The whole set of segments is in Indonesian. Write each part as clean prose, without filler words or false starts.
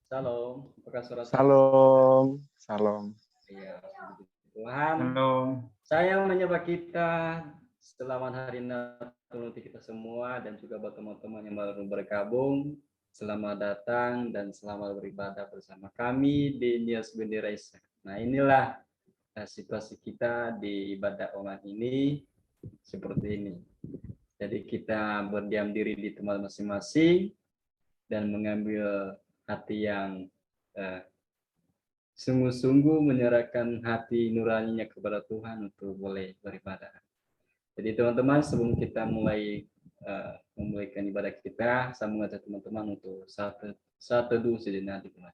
Salam, apakah suara saya? Salam, salam. Iya, Tuhan, Halo. saya menyapa kita selamat hari Natal untuk kita semua dan juga buat teman-teman yang baru bergabung. Selamat datang dan selamat beribadah bersama kami di Nias Bendera Isa. Nah, inilah situasi kita di ibadah online ini seperti ini. Jadi kita berdiam diri di tempat masing-masing dan mengambil hati yang sungguh-sungguh menyerahkan hati nuraninya kepada Tuhan untuk boleh beribadah. Jadi teman-teman, sebelum kita mulai memulaikan ibadah kita, saya mengajak teman-teman untuk saat teduh sejenak di Tuhan.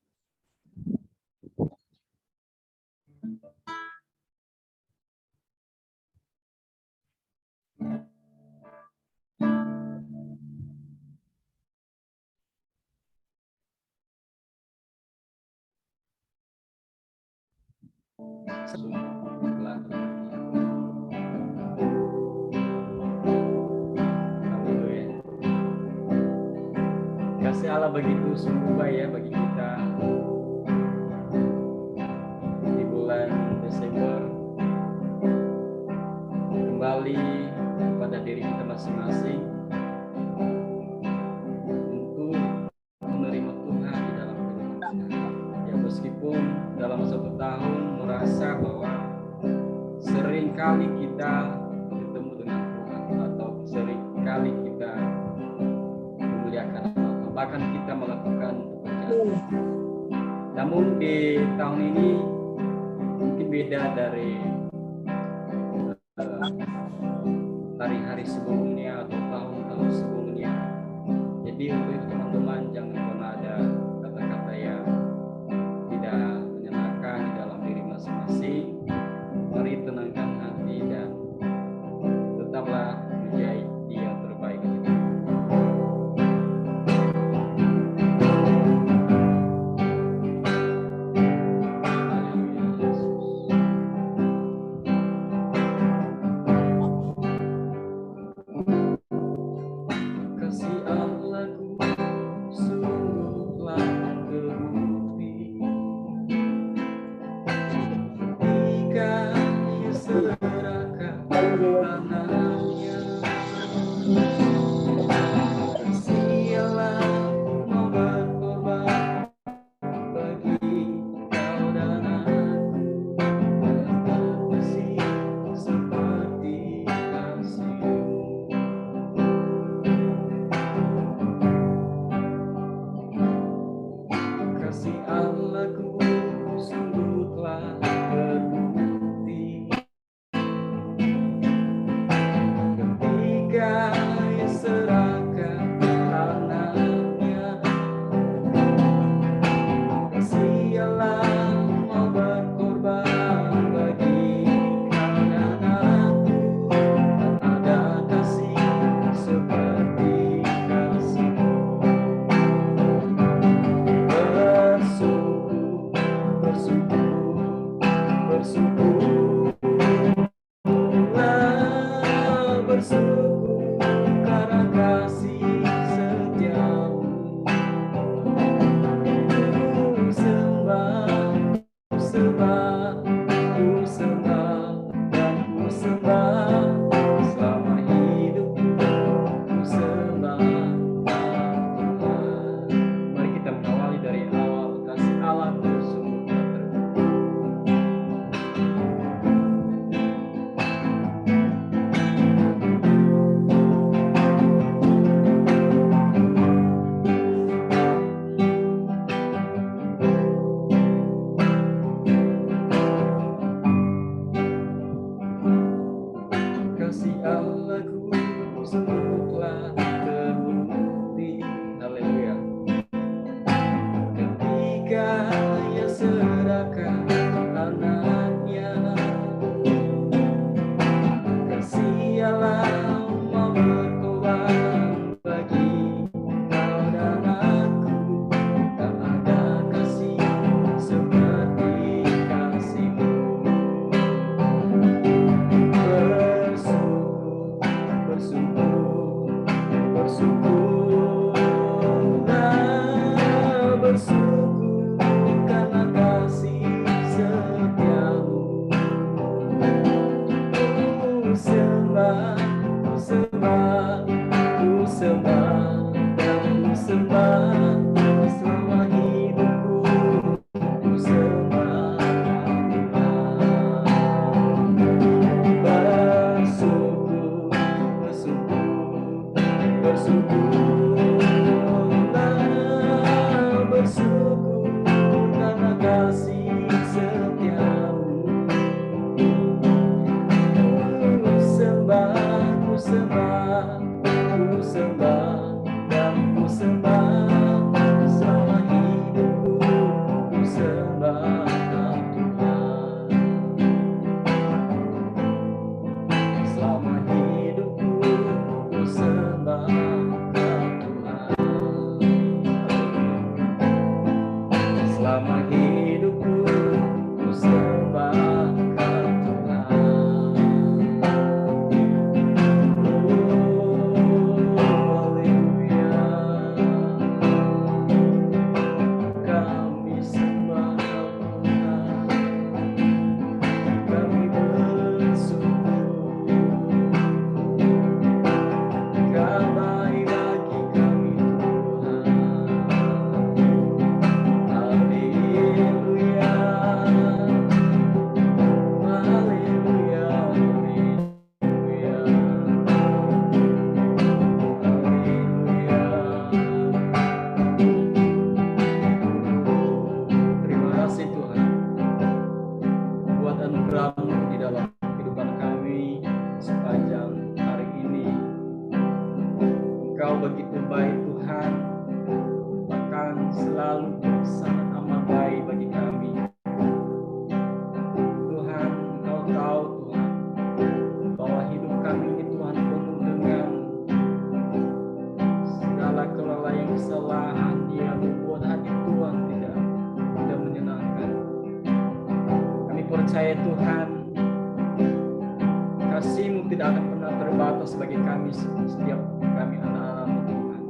Kasih Allah begitu sungguh baik ya bagi kita di bulan Desember, kembali kepada diri kita masing-masing untuk menerima Tuhan di dalam kehidupan kita. Ya, meskipun dalam satu tahun merasa bahwa seringkali kita bertemu dengan Tuhan atau seringkali kita memuliakan Allah, bahkan kita melakukan pekerjaan. Namun di tahun ini mungkin beda dari hari-hari sebelumnya atau tahun-tahun sebelumnya. Jadi untuk itu teman-teman jangan pernah ada kata-kata yang tidak menyenangkan di dalam diri masing-masing. Mari tenangkan hati dan tetaplah menjadi yang terbaik bagi kita. Kasih Allahku sungguhlah terbukti ketika Ia serahkan anaknya. Kasih Allah mau berkorban bagi kau dan aku, kasih seperti kasih-Mu. percaya Tuhan, kasih-Mu tidak akan pernah terbatas bagi kami setiap kami anak-anak-Mu Tuhan.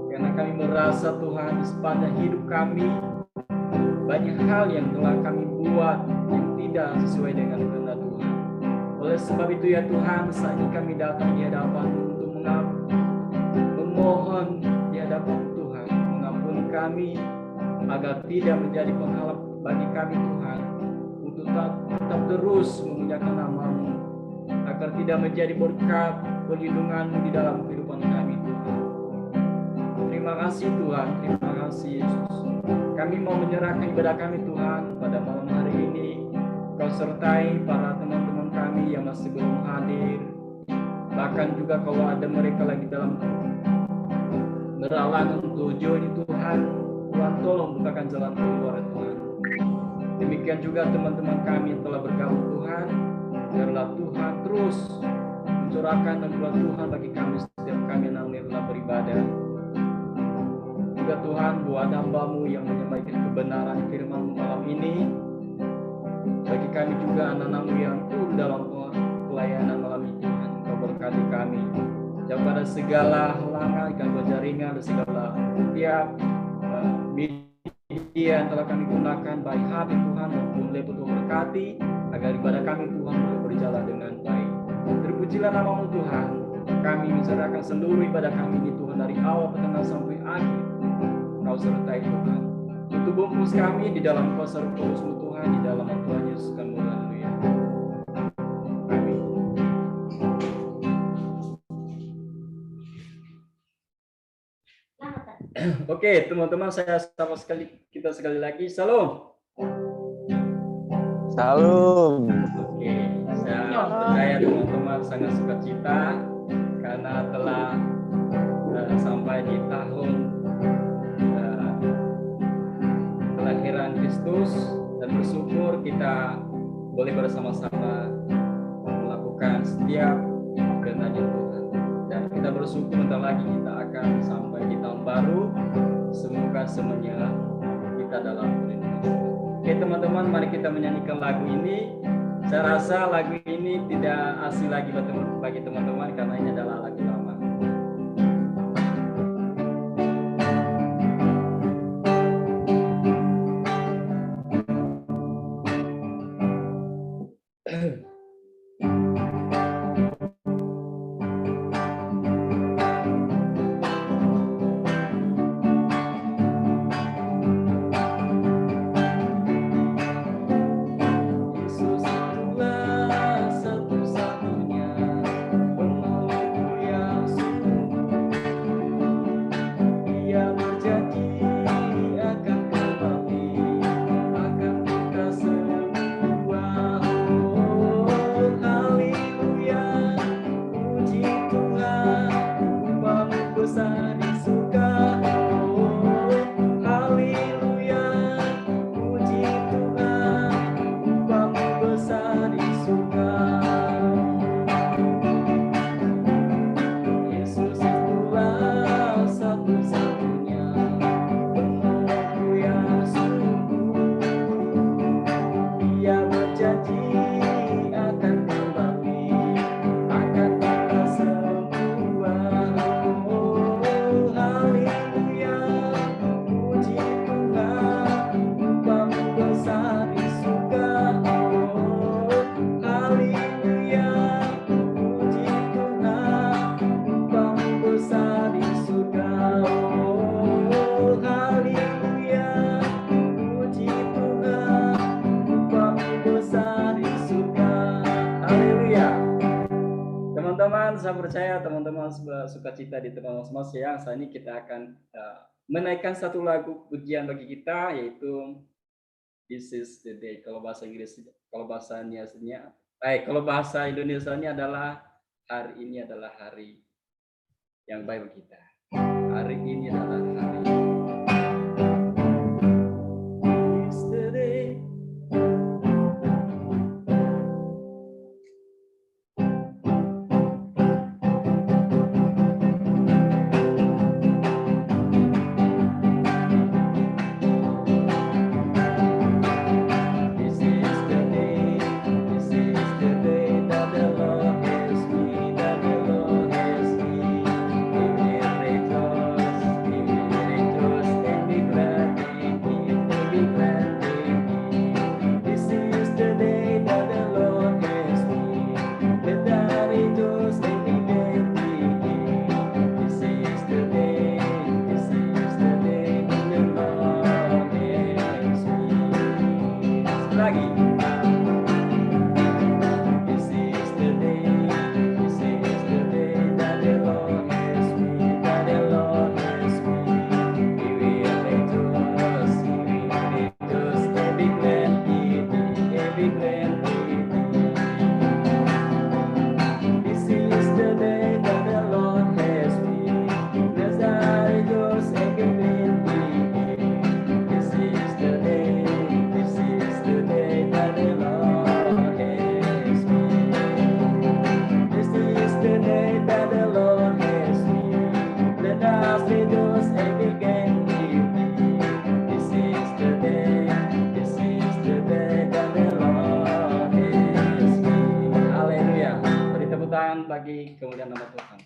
Karena kami merasa Tuhan di sepanjang hidup kami banyak hal yang telah kami buat yang tidak sesuai dengan kehendak Tuhan. Oleh sebab itu ya Tuhan, saat ini kami datang di hadapan-Mu untuk memohon di hadapan Tuhan, mengampuni kami agar tidak menjadi penghalang bagi kami Tuhan, untuk tetap terus memuliakan nama-Mu, agar tidak menjadi berkat perlindungan-Mu di dalam kehidupan kami Tuhan. Terima kasih Tuhan, terima kasih Yesus. Kami mau menyerahkan ibadah kami Tuhan pada malam hari ini. Kau sertai para teman-teman kami yang masih belum hadir. Bahkan juga kalau ada mereka lagi dalam meralangan tujuan ini Tuhan, Tuhan tolong bukakan jalan keluar Tuhan. Demikian juga teman-teman kami yang telah bergabung Tuhan, biarlah Tuhan terus mencurahkan anugerah Tuhan bagi kami setiap kami yang telah beribadah. Juga Tuhan, buat hamba-Mu yang menyampaikan kebenaran firman-Mu malam ini, bagi kami juga anak-anak-Mu yang turun dalam pelayanan malam ini Tuhan, Kau berkati kami. Jauh pada segala halangan, gangguan jaringan, dan segala tiap media yang telah kami gunakan, baik HP Tuhan maupun laptop Tuhan berkati, agar ibadah kami Tuhan boleh berjalan dengan baik. Terpujilah nama-Mu Tuhan. Kami menserahkan seluruh ibadah kami ini Tuhan, dari awal pertengahan sampai akhir. Kau sertai Tuhan. Tutup bungkus kami di dalam kuasa Roh Kudus-Mu Tuhan, di dalam nama Tuhan Yesus kami. Haleluya. Amin. Oke, teman-teman, saya sapa kita sekali lagi. Salam. Salam. Oke, saya percaya teman-teman sangat sukacita karena telah sampai di tahun kelahiran Kristus, dan bersyukur kita boleh bersama-sama melakukan setiap kehendak-Nya Tuhan. Dan kita bersyukur bentar lagi kita akan sampai di tahun baru. Semoga semuanya kita dalam perlindungan Tuhan. Oke teman-teman, mari kita menyanyikan lagu ini. Saya rasa lagu ini tidak asing lagi bagi teman-teman karena ini adalah lagu lama. sukacita di tempat masing-masing. Saat ini kita akan menaikkan satu lagu pujian bagi kita, yaitu This is the day. Kalau bahasa Indonesianya adalah hari ini adalah hari yang baik bagi kita. Hari ini adalah hari yesterday. Bagi kemuliaan nama Tuhan.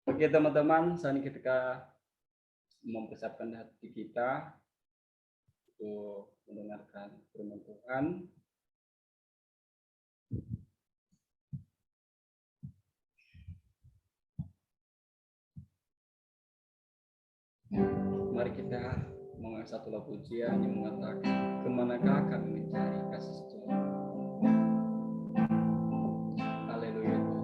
Oke teman-teman, saat ini kita mempersiapkan hati kita untuk mendengarkan firman Tuhan. Mari kita mengangkat satu lagu pujian yang mengatakan, kemanakah kami mencari kasih setia. Haleluya Tuhan.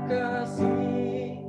Kasih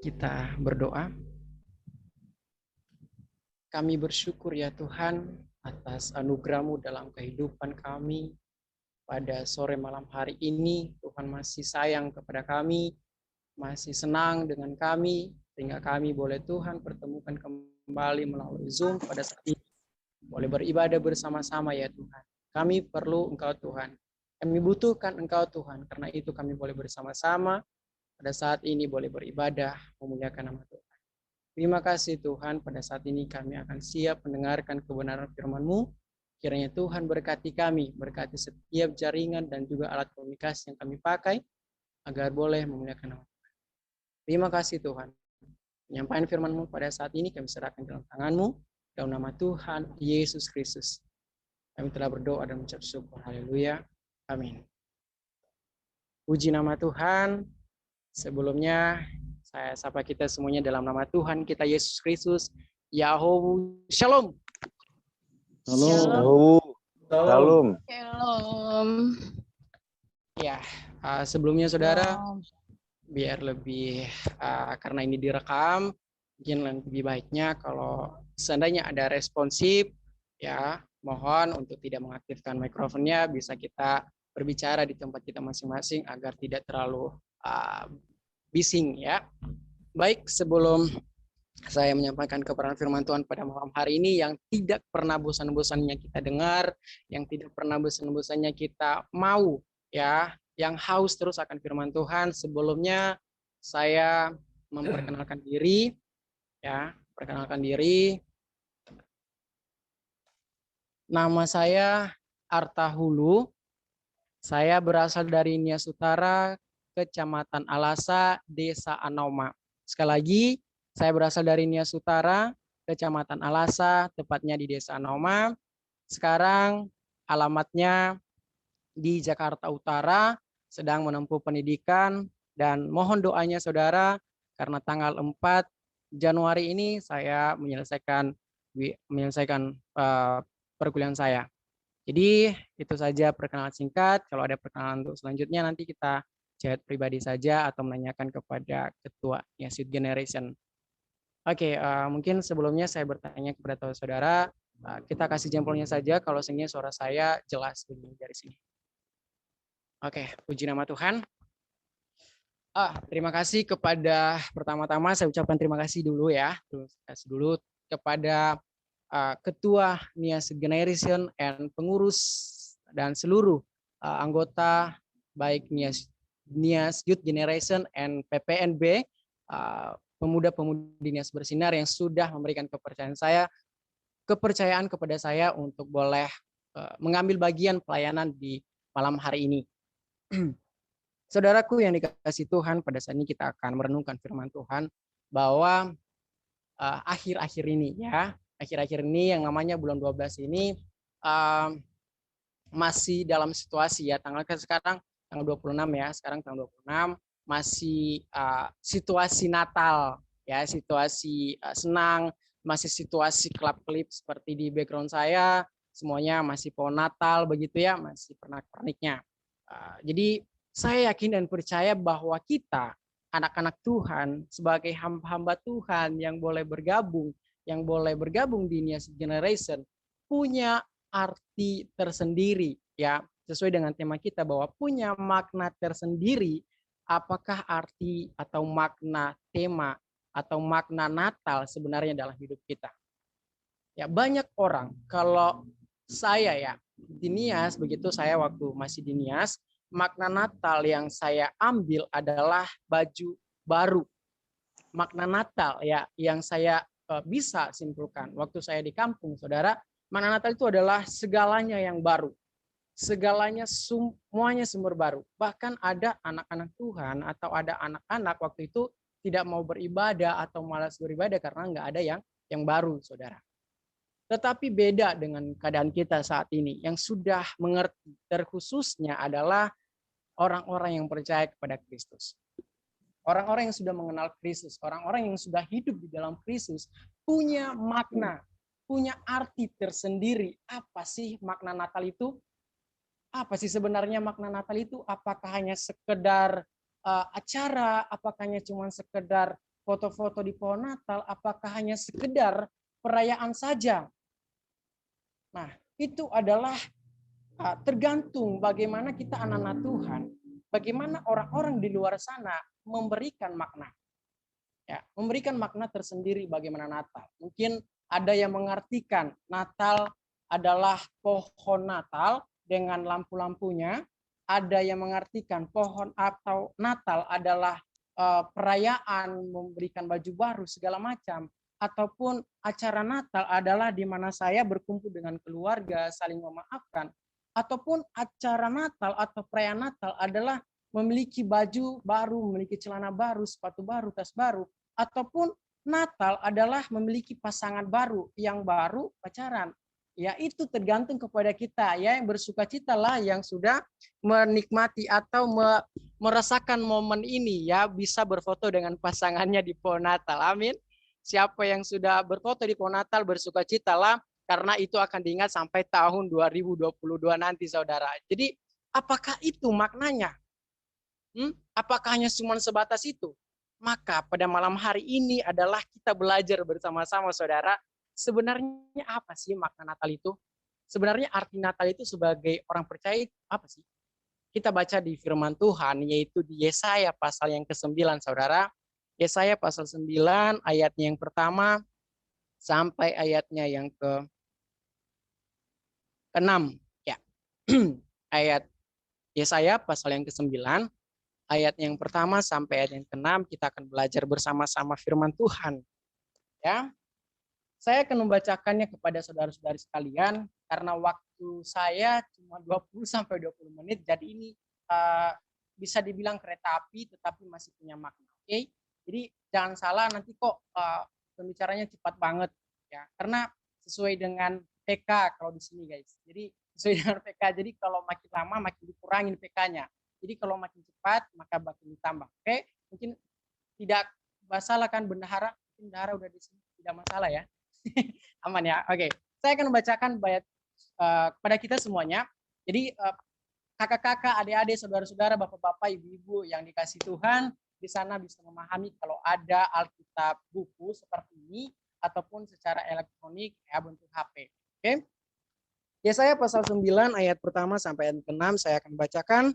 Kita berdoa. Kami bersyukur ya Tuhan atas anugerah-Mu dalam kehidupan kami. Pada sore malam hari ini, Tuhan masih sayang kepada kami, masih senang dengan kami, sehingga kami boleh Tuhan pertemukan kembali melalui Zoom pada saat ini. Boleh beribadah bersama-sama ya Tuhan. Kami perlu Engkau Tuhan. Kami butuhkan Engkau Tuhan, karena itu kami boleh bersama-sama pada saat ini boleh beribadah, memuliakan nama Tuhan. Terima kasih Tuhan, pada saat ini kami akan siap mendengarkan kebenaran firman-Mu. Kiranya Tuhan berkati kami, berkati setiap jaringan dan juga alat komunikasi yang kami pakai, agar boleh memuliakan nama Tuhan. Terima kasih Tuhan. Penyampaian firman-Mu pada saat ini kami serahkan dalam tangan-Mu, dalam nama Tuhan Yesus Kristus. Kami telah berdoa dan mengucap syukur. Haleluya. Amin. Puji nama Tuhan. Sebelumnya saya sapa kita semuanya dalam nama Tuhan kita Yesus Kristus. Yahoo Shalom. Shalom. Shalom. Shalom. Ya, sebelumnya saudara, biar lebih karena ini direkam, mungkin lebih baiknya kalau seandainya ada responsif, ya mohon untuk tidak mengaktifkan mikrofonnya, bisa kita berbicara di tempat kita masing-masing agar tidak terlalu bising ya. Baik, sebelum saya menyampaikan kebenaran firman Tuhan pada malam hari ini yang tidak pernah bosan-bosannya kita dengar, yang tidak pernah bosan-bosannya kita mau ya, yang haus terus akan firman Tuhan. Sebelumnya saya memperkenalkan diri ya, perkenalkan diri. Nama saya Arta Hulu. Saya berasal dari Nias Utara, Kecamatan Alasa, Desa Anauma. Sekali lagi, saya berasal dari Nias Utara, Kecamatan Alasa, tepatnya di Desa Anauma. Sekarang alamatnya di Jakarta Utara, sedang menempuh pendidikan, dan mohon doanya saudara, karena tanggal 4 Januari ini saya menyelesaikan perkuliahan saya. Jadi itu saja perkenalan singkat. Kalau ada perkenalan untuk selanjutnya nanti kita chat pribadi saja atau menanyakan kepada ketua Youth Generation. Oke, mungkin sebelumnya saya bertanya kepada saudara, kita kasih jempolnya saja kalau sebenarnya suara saya jelas begini dari sini. Oke, puji nama Tuhan. Terima kasih kepada, pertama-tama saya ucapkan terima kasih dulu ya, kepada Ketua Nias Generation and pengurus dan seluruh anggota baik Nias Youth Generation and PPNB, pemuda-pemudi Nias Bersinar yang sudah memberikan kepercayaan kepada saya untuk boleh mengambil bagian pelayanan di malam hari ini. Saudaraku yang dikasihi Tuhan, pada saat ini kita akan merenungkan firman Tuhan bahwa akhir-akhir ini ya, akhir-akhir ini yang namanya bulan 12 ini masih dalam situasi ya, sekarang tanggal 26 ya, sekarang tanggal 26 masih situasi Natal ya, situasi senang, masih situasi kelap-kelip seperti di background saya, semuanya masih pohon Natal begitu ya, masih pernak-perniknya. Jadi saya yakin dan percaya bahwa kita anak-anak Tuhan sebagai hamba Tuhan yang boleh bergabung di Nias Generation punya arti tersendiri ya, sesuai dengan tema kita bahwa punya makna tersendiri. Apakah arti atau makna tema atau makna Natal sebenarnya dalam hidup kita? Ya, banyak orang, kalau saya ya di Nias, begitu saya waktu masih di Nias, makna Natal yang saya ambil adalah baju baru. Makna Natal ya yang saya bisa simpulkan waktu saya di kampung, saudara, makna Natal itu adalah segalanya yang baru. Segalanya semuanya sumber baru. Bahkan ada anak-anak Tuhan atau ada anak-anak waktu itu tidak mau beribadah atau malas beribadah karena nggak ada yang baru, saudara. Tetapi beda dengan keadaan kita saat ini yang sudah mengerti, terkhususnya adalah orang-orang yang percaya kepada Kristus. Orang-orang yang sudah mengenal Kristus, orang-orang yang sudah hidup di dalam Kristus, punya makna, punya arti tersendiri. Apa sih makna Natal itu? Apa sih sebenarnya makna Natal itu? Apakah hanya sekedar acara? Apakah hanya cuma sekedar foto-foto di pohon Natal apakah hanya sekedar perayaan saja? Nah, itu adalah tergantung bagaimana kita anak-anak Tuhan, bagaimana orang-orang di luar sana memberikan makna. Ya, memberikan makna tersendiri bagaimana Natal. Mungkin ada yang mengartikan Natal adalah pohon Natal dengan lampu-lampunya, ada yang mengartikan pohon atau Natal adalah perayaan memberikan baju baru segala macam, ataupun acara Natal adalah di mana saya berkumpul dengan keluarga, saling memaafkan, ataupun acara Natal atau perayaan Natal adalah memiliki baju baru, memiliki celana baru, sepatu baru, tas baru, ataupun Natal adalah memiliki pasangan baru, yang baru pacaran. Ya, itu tergantung kepada kita ya, yang bersukacitalah yang sudah menikmati atau merasakan momen ini ya, bisa berfoto dengan pasangannya di pohon Natal. Amin. Siapa yang sudah berfoto di pohon Natal, bersukacitalah karena itu akan diingat sampai tahun 2022 nanti, saudara. Jadi apakah itu maknanya? Apakah hanya cuma sebatas itu? Maka pada malam hari ini adalah kita belajar bersama-sama, saudara. Sebenarnya apa sih makna Natal itu? Sebenarnya arti Natal itu sebagai orang percaya apa sih? Kita baca di firman Tuhan, yaitu di Yesaya pasal yang ke-9, saudara. Yesaya pasal 9 ayatnya yang pertama sampai ayatnya yang ke-6. Ya. Ayat Yesaya pasal yang ke-9 ayat yang pertama sampai ayat yang ke-6 kita akan belajar bersama-sama firman Tuhan. Ya. Saya akan membacakannya kepada saudara-saudari sekalian karena waktu saya cuma 20 sampai 20 menit, jadi ini bisa dibilang kereta api tetapi masih punya makna. Oke. Jadi jangan salah nanti kok pembicaranya cepat banget ya. Karena sesuai dengan PK kalau di sini, guys. Jadi sesuai dengan PK. Jadi kalau makin lama makin dikurangin PK-nya. Jadi kalau makin cepat maka makin ditambah. Oke, mungkin tidak masalah kan bendahara? Mungkin bendahara udah di sini, tidak masalah ya. Aman ya. Oke. Saya akan membacakan bayat kepada kita semuanya. Jadi kakak-kakak, adik-adik, saudara-saudara, bapak-bapak, ibu-ibu yang dikasih Tuhan, di sana bisa memahami kalau ada Alkitab buku seperti ini ataupun secara elektronik ya bentuk HP. Oke. Yesaya pasal 9 ayat pertama sampai ayat ke-6 saya akan bacakan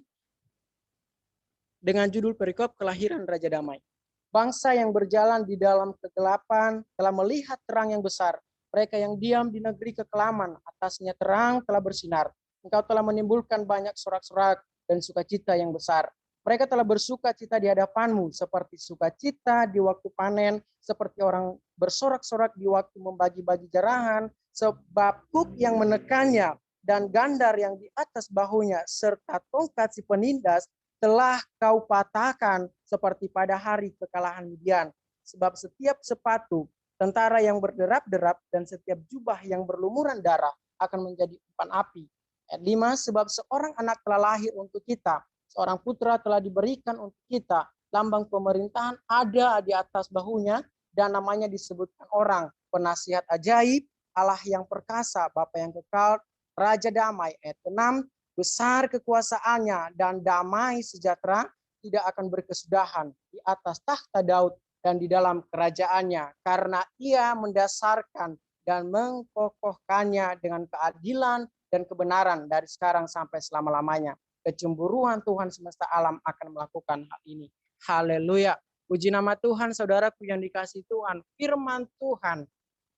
dengan judul perikop kelahiran Raja Damai. Bangsa yang berjalan di dalam kegelapan telah melihat terang yang besar. Mereka yang diam di negeri kekelaman, atasnya terang telah bersinar. Engkau telah menimbulkan banyak sorak-sorak dan sukacita yang besar. Mereka telah bersukacita di hadapanmu, seperti sukacita di waktu panen, seperti orang bersorak-sorak di waktu membagi-bagi jarahan, sebab kuk yang menekannya dan gandar yang di atas bahunya, serta tongkat si penindas, telah kau patahkan seperti pada hari kekalahan Midian. Sebab setiap sepatu tentara yang berderap-derap dan setiap jubah yang berlumuran darah akan menjadi umpan api. Ayat 5, sebab seorang anak telah lahir untuk kita, seorang putra telah diberikan untuk kita, lambang pemerintahan ada di atas bahunya, dan namanya disebutkan orang, penasihat ajaib, Allah yang perkasa, Bapa yang kekal, Raja damai. Ayat 6, besar kekuasaannya dan damai sejahtera tidak akan berkesudahan di atas tahta Daud dan di dalam kerajaannya, karena ia mendasarkan dan mengkokohkannya dengan keadilan dan kebenaran dari sekarang sampai selama-lamanya. Kecemburuan Tuhan semesta alam akan melakukan hal ini. Haleluya. Puji nama Tuhan, saudaraku yang dikasih Tuhan. Firman Tuhan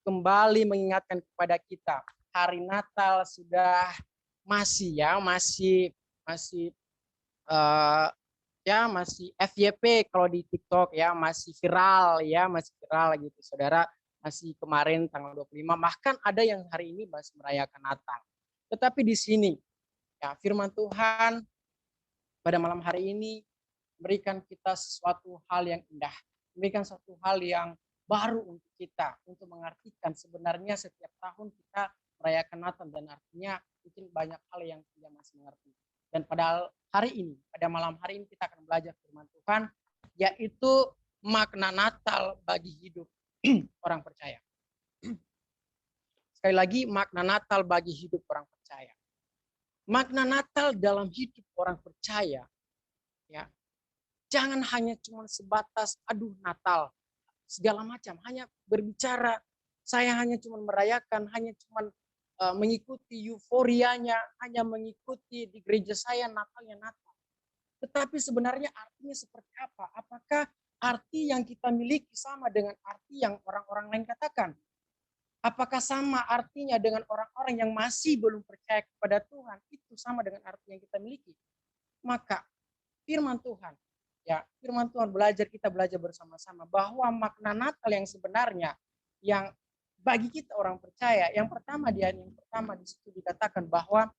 kembali mengingatkan kepada kita, hari Natal sudah masih FYP kalau di TikTok ya, masih viral gitu, saudara. Masih kemarin tanggal 25, bahkan ada yang hari ini masih merayakan Natal. Tetapi di sini ya, firman Tuhan pada malam hari ini memberikan kita sesuatu hal yang indah, memberikan suatu hal yang baru untuk kita, untuk mengartikan sebenarnya setiap tahun kita merayakan Natal, dan artinya mungkin banyak hal yang tidak masih mengerti. Dan pada hari ini, pada malam hari ini kita akan belajar firman Tuhan, yaitu makna Natal bagi hidup orang percaya. Sekali lagi, makna Natal bagi hidup orang percaya. Makna Natal dalam hidup orang percaya, ya, jangan hanya cuma sebatas aduh Natal, segala macam, hanya berbicara, saya hanya cuma merayakan, hanya cuma mengikuti euforianya, hanya mengikuti di gereja saya Natalnya Natal. Tetapi sebenarnya artinya seperti apa? Apakah arti yang kita miliki sama dengan arti yang orang-orang lain katakan? Apakah sama artinya dengan orang-orang yang masih belum percaya kepada Tuhan? Itu sama dengan arti yang kita miliki. Maka firman Tuhan, ya firman Tuhan kita belajar bersama-sama bahwa makna Natal yang sebenarnya, yang bagi kita orang percaya, yang pertama di situ dikatakan bahwa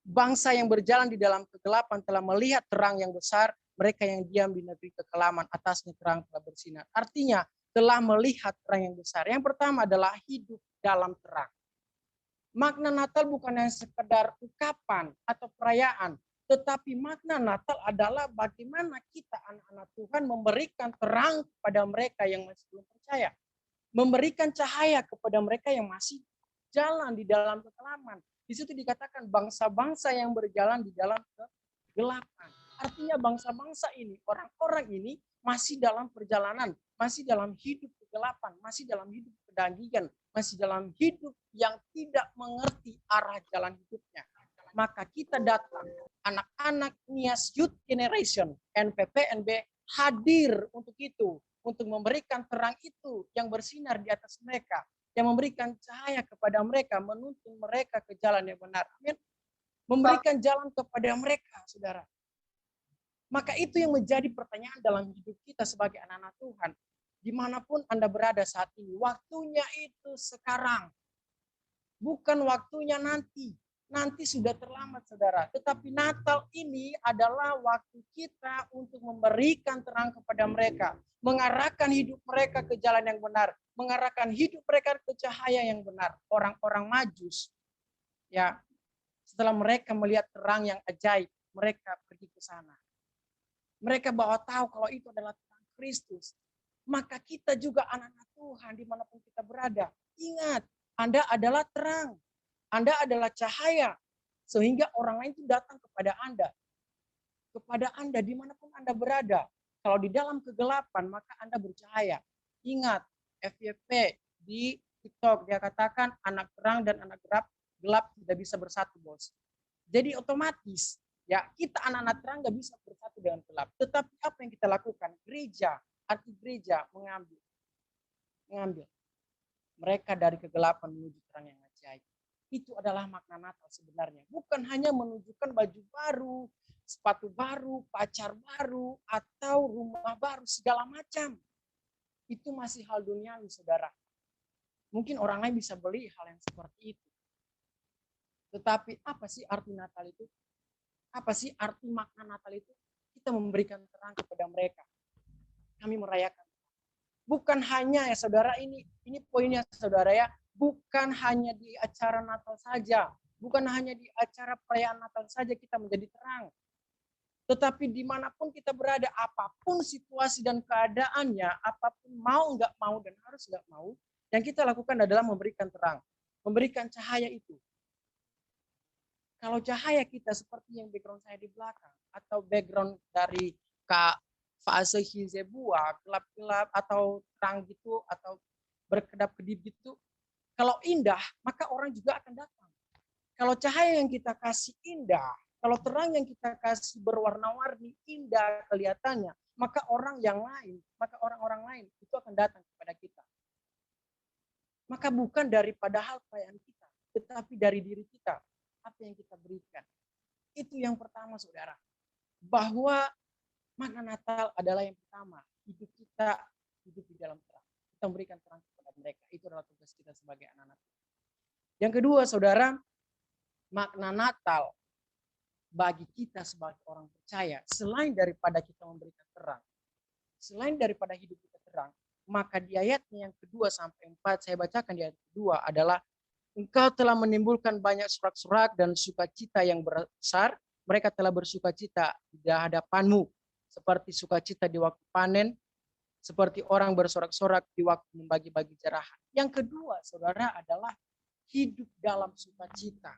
bangsa yang berjalan di dalam kegelapan telah melihat terang yang besar, mereka yang diam di negeri kekelaman, atasnya terang telah bersinar. Artinya telah melihat terang yang besar. Yang pertama adalah hidup dalam terang. Makna Natal bukan hanya sekedar ungkapan atau perayaan, tetapi makna Natal adalah bagaimana kita anak-anak Tuhan memberikan terang kepada mereka yang masih belum percaya. Memberikan cahaya kepada mereka yang masih jalan di dalam kekelaman. Di situ dikatakan bangsa-bangsa yang berjalan di dalam kegelapan. Artinya bangsa-bangsa ini, orang-orang ini masih dalam perjalanan, masih dalam hidup kegelapan, masih dalam hidup kedagingan, masih dalam hidup yang tidak mengerti arah jalan hidupnya. Maka kita datang, anak-anak NIAS Youth Generation, NPPNB, hadir untuk itu, untuk memberikan terang itu yang bersinar di atas mereka, yang memberikan cahaya kepada mereka, menuntun mereka ke jalan yang benar. Amin. Memberikan jalan kepada mereka, saudara. Maka itu yang menjadi pertanyaan dalam hidup kita sebagai anak-anak Tuhan. Dimanapun Anda berada saat ini, waktunya itu sekarang. Bukan waktunya nanti. Nanti sudah terlambat, saudara. Tetapi Natal ini adalah waktu kita untuk memberikan terang kepada mereka. Mengarahkan hidup mereka ke jalan yang benar. Mengarahkan hidup mereka ke cahaya yang benar. Orang-orang Majus, ya, setelah mereka melihat terang yang ajaib, mereka pergi ke sana. Mereka bawa tahu kalau itu adalah terang Kristus. Maka kita juga anak-anak Tuhan dimanapun kita berada. Ingat, Anda adalah terang. Anda adalah cahaya. Sehingga orang lain itu datang kepada Anda. Kepada Anda dimanapun Anda berada. Kalau di dalam kegelapan, maka Anda bercahaya. Ingat, FYP di TikTok, dia katakan anak terang dan anak gelap tidak bisa bersatu, bos. Jadi otomatis, ya kita anak-anak terang nggak bisa bersatu dengan gelap. Tetapi apa yang kita lakukan? Gereja, arti gereja mengambil mereka dari kegelapan menuju terang yang ajaib. Itu adalah makna Natal sebenarnya. Bukan hanya menunjukkan baju baru, sepatu baru, pacar baru, atau rumah baru, segala macam. Itu masih hal duniawi, saudara. Mungkin orang lain bisa beli hal yang seperti itu. Tetapi apa sih arti Natal itu? Apa sih arti makna Natal itu? Kita memberikan terang kepada mereka. Kami merayakan. Bukan hanya ya saudara, ini poinnya saudara ya. Bukan hanya di acara Natal saja. Bukan hanya di acara perayaan Natal saja kita menjadi terang. Tetapi dimanapun kita berada, apapun situasi dan keadaannya, apapun mau nggak mau dan harus nggak mau, yang kita lakukan adalah memberikan terang. Memberikan cahaya itu. Kalau cahaya kita seperti yang background saya di belakang, atau background dari Kak Fase Hizebua, gelap-gelap atau terang gitu, atau berkedap-kedip gitu, kalau indah, maka orang juga akan datang. Kalau cahaya yang kita kasih indah, kalau terang yang kita kasih berwarna-warni, indah kelihatannya, maka orang-orang lain itu akan datang kepada kita. Maka bukan daripada hal perayaan kita, tetapi dari diri kita. Apa yang kita berikan. Itu yang pertama, saudara. Bahwa makna Natal adalah yang pertama. Hidup kita hidup di dalam terang. Kita memberikan terang kepada mereka. Itu adalah tugas kita sebagai anak-anak. Yang kedua, saudara, makna Natal bagi kita sebagai orang percaya, selain daripada kita memberikan terang, selain daripada hidup kita terang, maka di ayatnya yang kedua sampai 4, saya bacakan di ayat kedua adalah, Engkau telah menimbulkan banyak sorak-sorak dan sukacita yang besar. Mereka telah bersukacita di hadapanmu. Seperti sukacita di waktu panen. Seperti orang bersorak-sorak di waktu membagi-bagi jarahan. Yang kedua, saudara, adalah hidup dalam sukacita.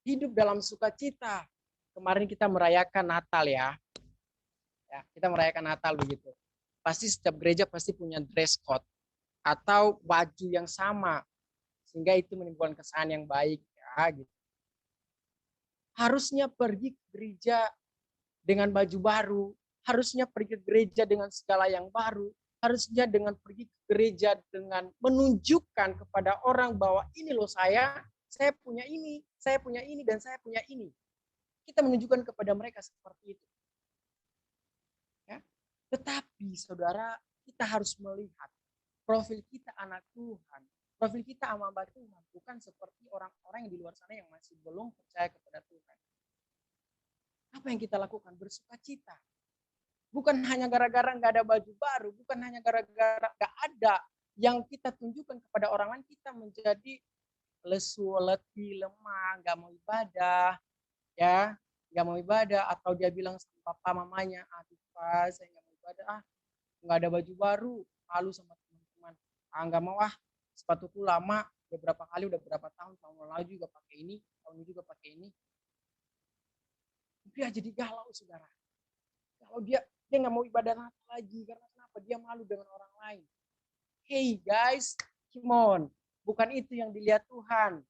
Hidup dalam sukacita. Kemarin kita merayakan Natal ya. Kita merayakan Natal begitu. pasti setiap gereja pasti punya dress code atau baju yang sama, sehingga itu menimbulkan kesan yang baik ya gitu. Harusnya pergi ke gereja dengan baju baru, harusnya pergi ke gereja dengan segala yang baru, harusnya dengan pergi ke gereja dengan menunjukkan kepada orang bahwa ini loh saya punya ini, dan saya punya ini. Kita menunjukkan kepada mereka seperti itu. Ya. Tetapi saudara, kita harus melihat profil kita anak Tuhan, profil kita hamba Tuhan, bukan seperti orang-orang yang di luar sana yang masih belum percaya kepada Tuhan. Apa yang kita lakukan? Bersukacita. Bukan hanya gara-gara nggak ada baju baru, bukan hanya gara-gara nggak ada yang kita tunjukkan kepada orang lain, kita menjadi lesu, letih, lemah, nggak mau ibadah, ya, nggak mau ibadah, atau dia bilang sama papa mamanya, aduh Pak, saya nggak mau ibadah, nggak ada baju baru, malu sama teman-teman, nggak mau sepatuku lama, beberapa kali udah berapa tahun lalu juga pakai ini, tahun ini juga pakai ini. Dia jadi galau, saudara. Kalau dia nggak mau ibadah Natal lagi, karena kenapa? Dia malu dengan orang lain. Hey guys, come on. Bukan itu yang dilihat Tuhan.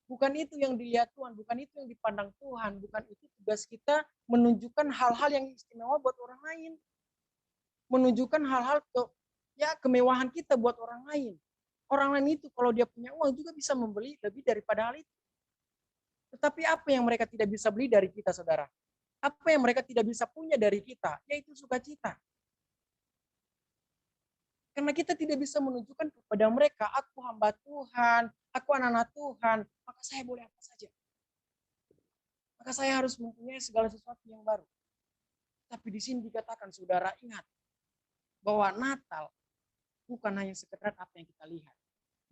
Bukan itu yang dilihat Tuhan, bukan itu yang dipandang Tuhan, bukan itu tugas kita menunjukkan hal-hal yang istimewa buat orang lain. Menunjukkan hal-hal kemewahan kita buat orang lain. Orang lain itu kalau dia punya uang juga bisa membeli lebih daripada hal itu. Tetapi apa yang mereka tidak bisa beli dari kita, saudara? Apa yang mereka tidak bisa punya dari kita? Yaitu sukacita. Karena kita tidak bisa menunjukkan kepada mereka, aku hamba Tuhan, aku anak-anak Tuhan, maka saya boleh apa saja. Maka saya harus mempunyai segala sesuatu yang baru. Tapi di sini dikatakan, saudara, ingat bahwa Natal bukan hanya sekedar apa yang kita lihat.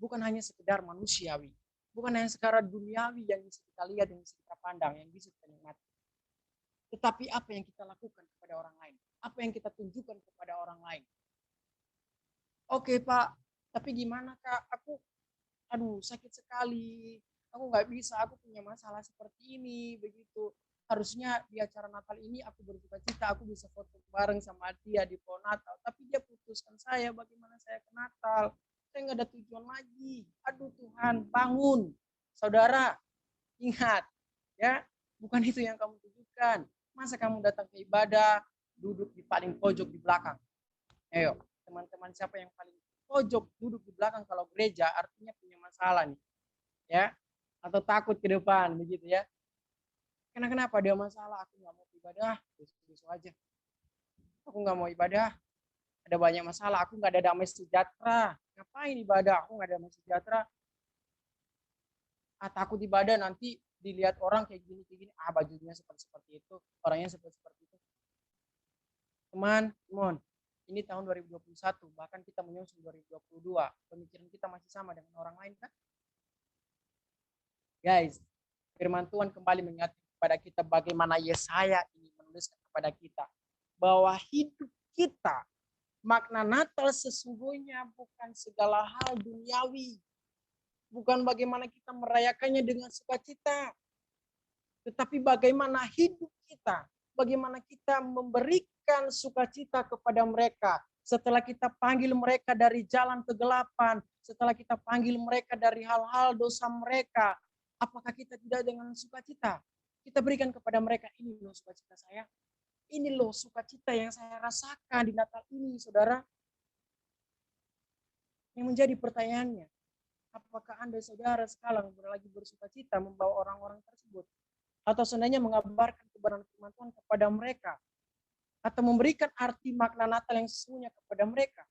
Bukan hanya sekedar manusiawi. Bukan hanya sekedar duniawi yang bisa kita lihat, yang bisa kita pandang, yang bisa kita nikmati. Tetapi apa yang kita lakukan kepada orang lain. Apa yang kita tunjukkan kepada orang lain. Oke Pak, tapi gimana Kak? Aku sakit sekali. Aku nggak bisa, aku punya masalah seperti ini, begitu. Harusnya di acara Natal ini aku bersukacita, aku bisa foto bareng sama dia di pohon Natal. Tapi dia putuskan saya, bagaimana saya ke Natal? Saya nggak ada tujuan lagi. Aduh Tuhan, bangun. Saudara, ingat. Ya, bukan itu yang kamu tujukan. Masa kamu datang ke ibadah, duduk di paling pojok di belakang? Ayo, teman-teman siapa yang paling pojok duduk di belakang kalau gereja artinya punya masalah nih, ya, atau takut ke depan begitu ya. Karena kenapa dia masalah? Aku nggak mau ibadah, besok aja. Aku nggak mau ibadah, ada banyak masalah. Aku nggak ada damai sejahtera. Ngapain ibadah? Aku nggak ada damai sejahtera. Takut ibadah nanti dilihat orang kayak gini. Bajunya seperti itu, orangnya seperti itu. Teman, ini tahun 2021, bahkan kita menyusul 2022. Pemikiran kita masih sama dengan orang lain kan? Guys, firman Tuhan kembali mengingatkan kepada kita bagaimana Yesaya ini menuliskan kepada kita bahwa hidup kita, makna Natal sesungguhnya bukan segala hal duniawi. Bukan bagaimana kita merayakannya dengan sukacita. Tetapi bagaimana hidup kita, bagaimana kita memberikan sukacita kepada mereka. Setelah kita panggil mereka dari jalan kegelapan, setelah kita panggil mereka dari hal-hal dosa mereka, apakah kita tidak dengan sukacita? Kita berikan kepada mereka, ini loh sukacita saya. Ini loh sukacita yang saya rasakan di Natal ini, saudara. Yang menjadi pertanyaannya, apakah Anda saudara sekarang lagi bersukacita membawa orang-orang tersebut? Atau seandainya mengabarkan kebenaran firman Tuhan kepada mereka, atau memberikan arti makna Natal yang sesungguhnya kepada mereka,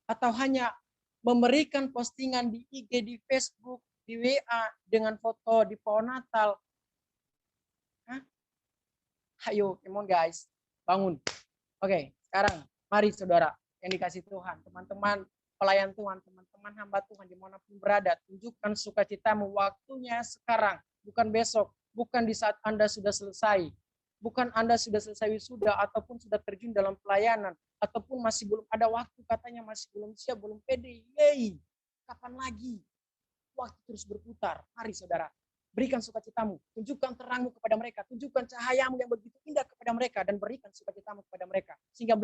atau hanya memberikan postingan di IG, di Facebook, di WA dengan foto di pohon Natal. Ayo, come on guys, bangun. Oke, sekarang mari saudara yang dikasih Tuhan, teman-teman pelayan Tuhan, teman-teman hamba Tuhan dimanapun berada, tunjukkan sukacitamu waktunya sekarang, bukan besok. Bukan di saat Anda sudah selesai. Bukan Anda sudah selesai wisuda ataupun sudah terjun dalam pelayanan. Ataupun masih belum ada waktu, katanya masih belum siap, belum pede. Yeay, kapan lagi? Waktu terus berputar. Mari saudara, berikan sukacitamu. Tunjukkan terangmu kepada mereka. Tunjukkan cahayamu yang begitu indah kepada mereka. Dan berikan sukacitamu kepada mereka. Sehingga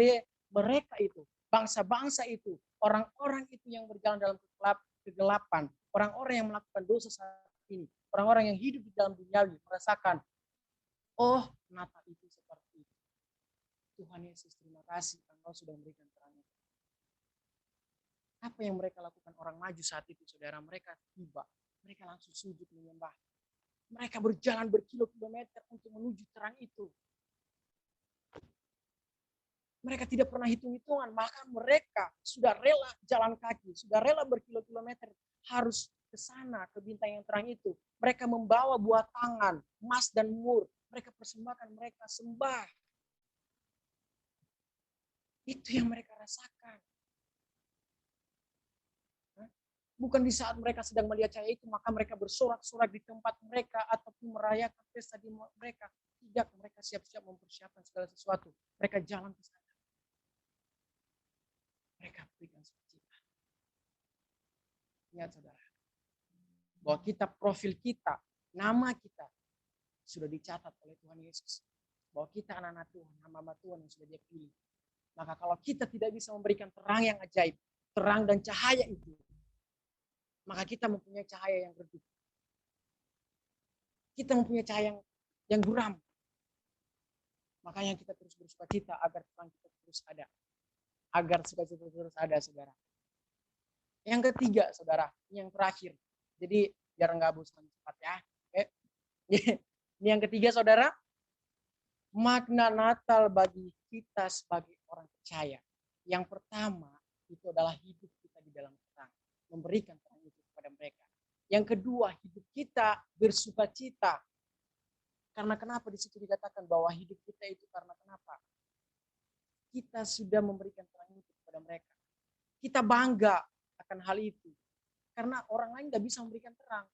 mereka itu, bangsa-bangsa itu, orang-orang itu yang berjalan dalam kegelapan, orang-orang yang melakukan dosa saat ini, orang-orang yang hidup di dalam duniawi merasakan, oh Natal itu seperti itu. Tuhan Yesus, terima kasih Engkau sudah memberikan terang itu. Apa yang mereka lakukan orang maju saat itu, saudara? Mereka tiba, mereka langsung sujud menyembah. Mereka berjalan berkilo-kilometer untuk menuju terang itu. Mereka tidak pernah hitung-hitungan, maka mereka sudah rela jalan kaki, sudah rela berkilo-kilometer harus ke sana, ke bintang yang terang itu. Mereka membawa buah tangan, emas dan mur. Mereka persembahkan, mereka sembah. Itu yang mereka rasakan. Bukan di saat mereka sedang melihat cahaya itu, maka mereka bersorak-sorak di tempat mereka ataupun merayakan pesta di mereka. Tidak, mereka siap-siap mempersiapkan segala sesuatu. Mereka jalan ke sana. Mereka berikan sukacita. Ingat saudara, bahwa kita, profil kita, nama kita sudah dicatat oleh Tuhan Yesus. Bahwa kita anak-anak Tuhan, hamba Tuhan yang sudah Dia pilih. Maka kalau kita tidak bisa memberikan terang yang ajaib, terang dan cahaya itu, maka kita mempunyai cahaya yang redup. Kita mempunyai cahaya yang buram. Makanya kita terus bersukacita agar terang kita terus ada. Agar sukacita terus ada, saudara. Yang ketiga, saudara, yang terakhir. Jadi biar nggak bosan cepat ya. Ini yang ketiga, saudara. Makna Natal bagi kita sebagai orang percaya. Yang pertama itu adalah hidup kita di dalam terang, memberikan terang itu kepada mereka. Yang kedua, hidup kita bersukacita. Karena kenapa di situ dikatakan bahwa hidup kita itu karena kenapa? Kita sudah memberikan terang itu kepada mereka. Kita bangga akan hal itu. Karena orang lain nggak bisa memberikan terang.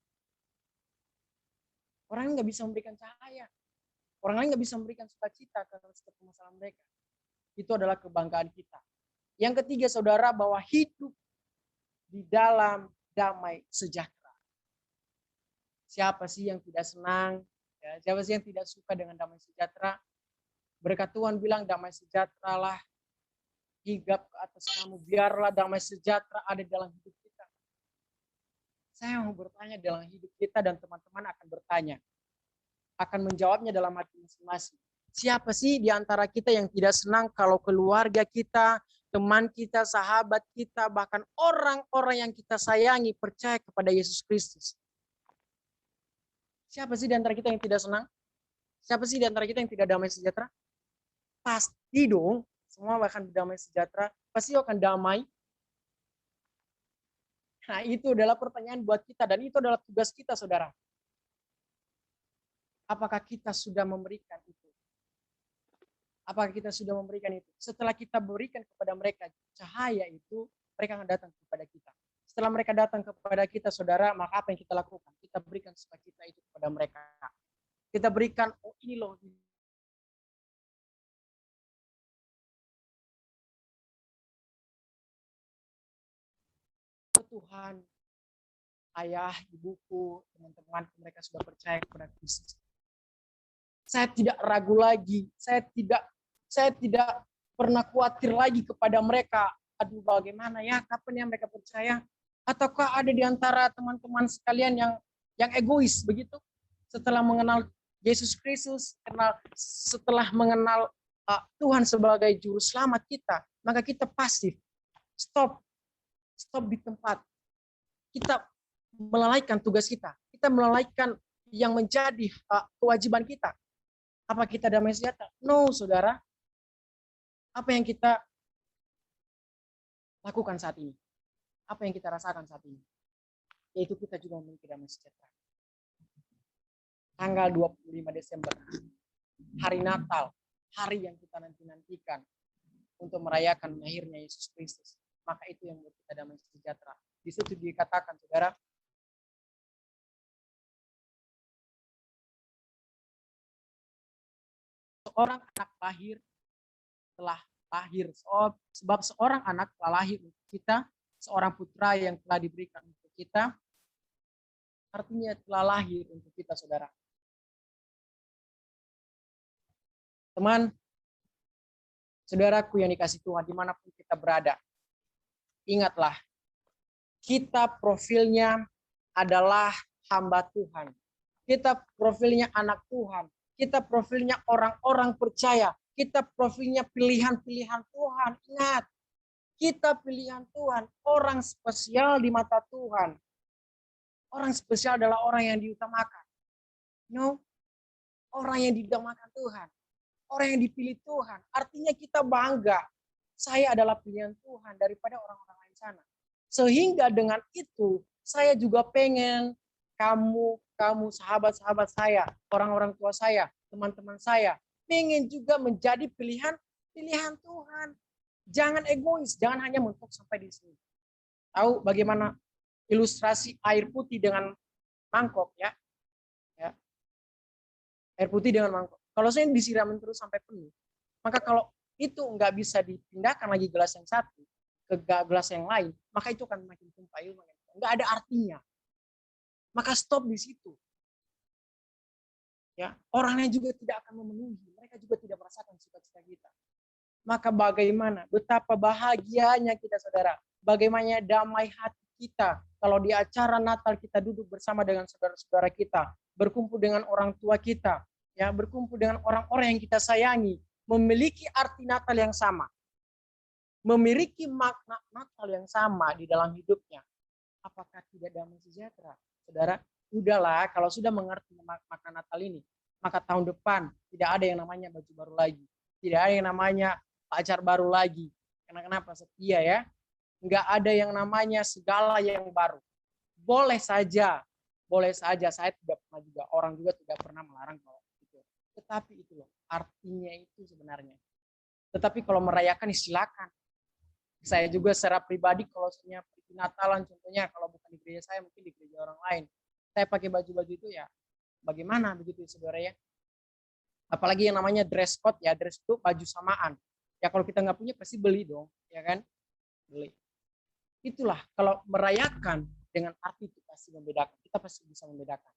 Orang lain nggak bisa memberikan cahaya. Orang lain nggak bisa memberikan sukacita karena setiap permasalahan mereka. Itu adalah kebanggaan kita. Yang ketiga, saudara, bahwa hidup di dalam damai sejahtera. Siapa sih yang tidak senang? Ya, siapa sih yang tidak suka dengan damai sejahtera? Berkat Tuhan bilang damai sejahtera lah hingga ke atas kamu. Biarlah damai sejahtera ada dalam hidup kita. Saya mau bertanya dalam hidup kita dan teman-teman akan bertanya. Akan menjawabnya dalam hati masing-masing. Siapa sih di antara kita yang tidak senang kalau keluarga kita, teman kita, sahabat kita, bahkan orang-orang yang kita sayangi percaya kepada Yesus Kristus? Siapa sih di antara kita yang tidak senang? Siapa sih di antara kita yang tidak damai sejahtera? Pasti dong, semua akan damai sejahtera. Pasti akan damai. Nah, itu adalah pertanyaan buat kita dan itu adalah tugas kita, saudara. Apakah kita sudah memberikan itu? Apakah kita sudah memberikan itu? Setelah kita berikan kepada mereka cahaya itu, mereka akan datang kepada kita. Setelah mereka datang kepada kita, saudara, maka apa yang kita lakukan? Kita berikan sukacita itu kepada mereka. Kita berikan, oh ini loh. Tuhan, ayah, ibuku, teman-teman, mereka sudah percaya kepada Kristus. Saya tidak ragu lagi. Saya tidak pernah khawatir lagi kepada mereka. Aduh, bagaimana ya? Kapan ya mereka percaya? Ataukah ada di antara teman-teman sekalian yang egois begitu? Setelah mengenal Yesus Kristus, setelah mengenal Tuhan sebagai juru selamat kita, maka kita pasif. Stop di tempat. Kita melalaikan tugas kita. Kita melalaikan yang menjadi kewajiban kita. Apa kita damai sejahtera? No, saudara. Apa yang kita lakukan saat ini? Apa yang kita rasakan saat ini? Yaitu kita juga memiliki damai sejahtera. Tanggal 25 Desember, hari Natal, hari yang kita nanti-nantikan untuk merayakan lahirnya Yesus Kristus. Maka itu yang membuat kita damai sejahtera. Di situ dikatakan, saudara, seorang anak telah lahir. Sebab seorang anak telah lahir untuk kita, seorang putra yang telah diberikan untuk kita, artinya telah lahir untuk kita, saudara. Teman, Saudaraku yang dikasih Tuhan, dimanapun kita berada, ingatlah, kita profilnya adalah hamba Tuhan. Kita profilnya anak Tuhan. Kita profilnya orang-orang percaya. Kita profilnya pilihan-pilihan Tuhan. Ingat, kita pilihan Tuhan. Orang spesial di mata Tuhan. Orang spesial adalah orang yang diutamakan. No, orang yang diutamakan Tuhan. Orang yang dipilih Tuhan. Artinya kita bangga. Saya adalah pilihan Tuhan daripada orang-orang lain sana. Sehingga dengan itu, saya juga pengen kamu, sahabat-sahabat saya, orang-orang tua saya, teman-teman saya, pengen juga menjadi pilihan Tuhan. Jangan egois, jangan hanya mentok sampai di sini. Tahu bagaimana ilustrasi air putih dengan mangkok ya? Air putih dengan mangkok. Kalau saya disiramin terus sampai penuh, maka kalau itu nggak bisa dipindahkan lagi gelas yang satu ke gelas yang lain, maka itu akan makin tumpah, nggak ada artinya. Maka stop di situ. Ya, orangnya juga tidak akan memenuhi, mereka juga tidak merasakan cita-cita kita. Maka bagaimana, betapa bahagianya kita saudara, bagaimana damai hati kita kalau di acara Natal kita duduk bersama dengan saudara-saudara kita, berkumpul dengan orang tua kita, ya, berkumpul dengan orang-orang yang kita sayangi, memiliki arti Natal yang sama, memiliki makna Natal yang sama di dalam hidupnya. Apakah tidak damai sejahtera? Saudara, udahlah kalau sudah mengerti makna Natal ini, maka tahun depan tidak ada yang namanya baju baru lagi. Tidak ada yang namanya pacar baru lagi. Kenapa? Setia ya. Enggak ada yang namanya segala yang baru. Boleh saja saya tidak pernah juga, orang juga tidak pernah melarang kalau itu. Tetapi itu loh, artinya itu sebenarnya. Tetapi kalau merayakan silakan. Saya juga secara pribadi kalau misalnya pergi Natalan contohnya, kalau bukan di gereja saya mungkin di gereja orang lain, saya pakai baju-baju itu ya bagaimana begitu saudara ya. Apalagi yang namanya dress code ya, dress itu baju samaan. Ya kalau kita nggak punya pasti beli dong, ya kan? Beli. Itulah kalau merayakan dengan arti itu pasti membedakan. Kita pasti bisa membedakan.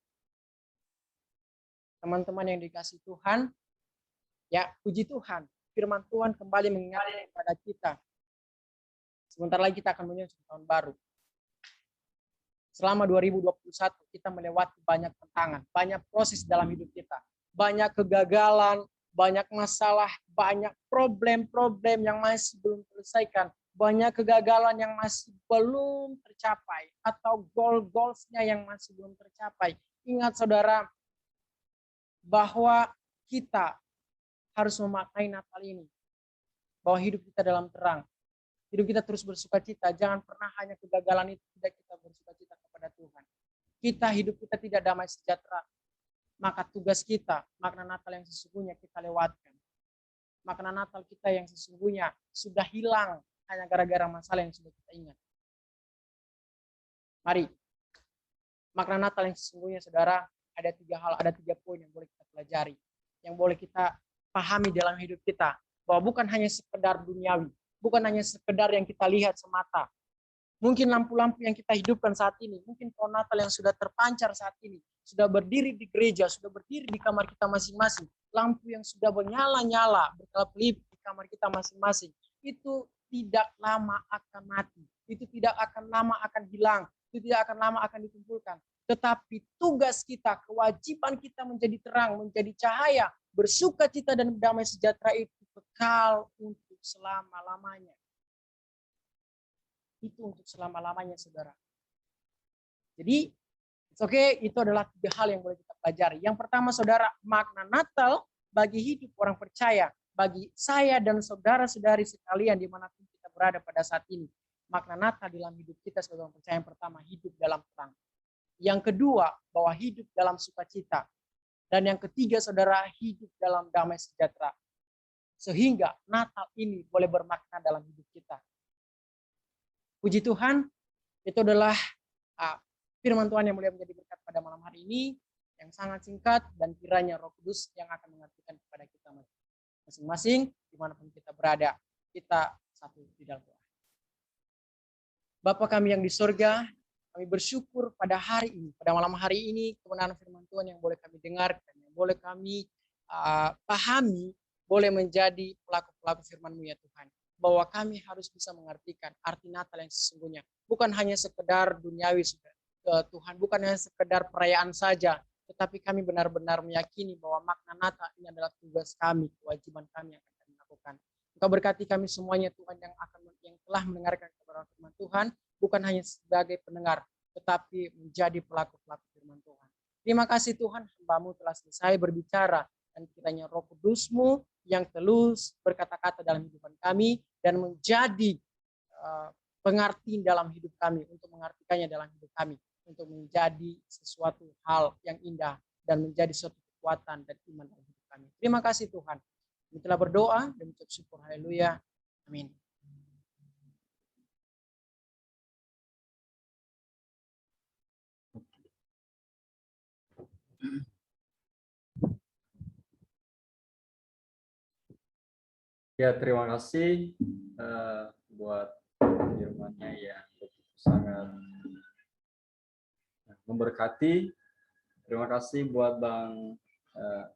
Teman-teman yang dikasih Tuhan, ya puji Tuhan, firman Tuhan kembali mengingatkan kepada kita. Sebentar lagi kita akan menyusul tahun baru. Selama 2021 kita melewati banyak tantangan, banyak proses dalam hidup kita. Banyak kegagalan, banyak masalah, banyak problem-problem yang masih belum terselesaikan. Banyak kegagalan yang masih belum tercapai. Atau goal-goalsnya yang masih belum tercapai. Ingat saudara, bahwa kita harus memaknai Natal ini. Bahwa hidup kita dalam terang. Hidup kita terus bersuka cita. Jangan pernah hanya kegagalan itu tidak kita bersuka cita kepada Tuhan. Hidup kita tidak damai sejahtera. Maka tugas kita, makna Natal yang sesungguhnya kita lewatkan. Makna Natal kita yang sesungguhnya sudah hilang hanya gara-gara masalah yang sudah kita ingat. Mari, makna Natal yang sesungguhnya saudara, ada 3 hal, ada 3 poin yang boleh kita pelajari. Yang boleh kita pahami dalam hidup kita. Bahwa bukan hanya sekedar duniawi. Bukan hanya sekedar yang kita lihat semata. Mungkin lampu-lampu yang kita hidupkan saat ini, mungkin pohon Natal yang sudah terpancar saat ini, sudah berdiri di gereja, sudah berdiri di kamar kita masing-masing, lampu yang sudah bernyala-nyala, berkelap-kelip di kamar kita masing-masing, itu tidak lama akan mati, itu tidak akan lama akan hilang, itu tidak akan lama akan dikumpulkan. Tetapi tugas kita, kewajiban kita menjadi terang, menjadi cahaya, bersuka cita dan damai sejahtera itu kekal untuk selama-lamanya. Itu untuk selama-lamanya, saudara. Jadi, itu adalah 3 hal yang boleh kita pelajari. Yang pertama, saudara, makna Natal bagi hidup orang percaya, bagi saya dan saudara-saudari sekalian dimanapun kita berada pada saat ini. Makna Natal dalam hidup kita sebagai orang percaya, yang pertama, hidup dalam terang. Yang kedua, bahwa hidup dalam sukacita. Dan yang ketiga, saudara, hidup dalam damai sejahtera. Sehingga Natal ini boleh bermakna dalam hidup kita. Puji Tuhan, itu adalah firman Tuhan yang boleh menjadi berkat pada malam hari ini, yang sangat singkat, dan kiranya Roh Kudus yang akan mengertikan kepada kita masing-masing, dimanapun kita berada, kita satu di dalam doa. Bapa kami yang di surga, kami bersyukur pada hari ini, pada malam hari ini, kebenaran firman Tuhan yang boleh kami dengarkan, yang boleh kami pahami, boleh menjadi pelaku-pelaku firman-Mu ya Tuhan. Bahwa kami harus bisa mengartikan arti Natal yang sesungguhnya. Bukan hanya sekedar duniawi Tuhan, bukan hanya sekedar perayaan saja, tetapi kami benar-benar meyakini bahwa makna Natal ini adalah tugas kami, kewajiban kami yang akan kami lakukan. Engkau berkati kami semuanya Tuhan yang telah mendengarkan kebenaran firman Tuhan, bukan hanya sebagai pendengar, tetapi menjadi pelaku-pelaku firman Tuhan. Terima kasih Tuhan, hamba-Mu telah selesai berbicara, dan kiranya Roh Kudus-Mu yang telus berkata-kata dalam kehidupan kami dan menjadi pengertian dalam hidup kami, untuk mengartikannya dalam hidup kami, untuk menjadi sesuatu hal yang indah dan menjadi suatu kekuatan dan iman dalam hidup kami. Terima kasih Tuhan. Kami telah berdoa dan mengucap syukur. Haleluya. Amin. Ya, terima kasih buat firman-Nya yang begitu sangat memberkati. Terima kasih buat Bang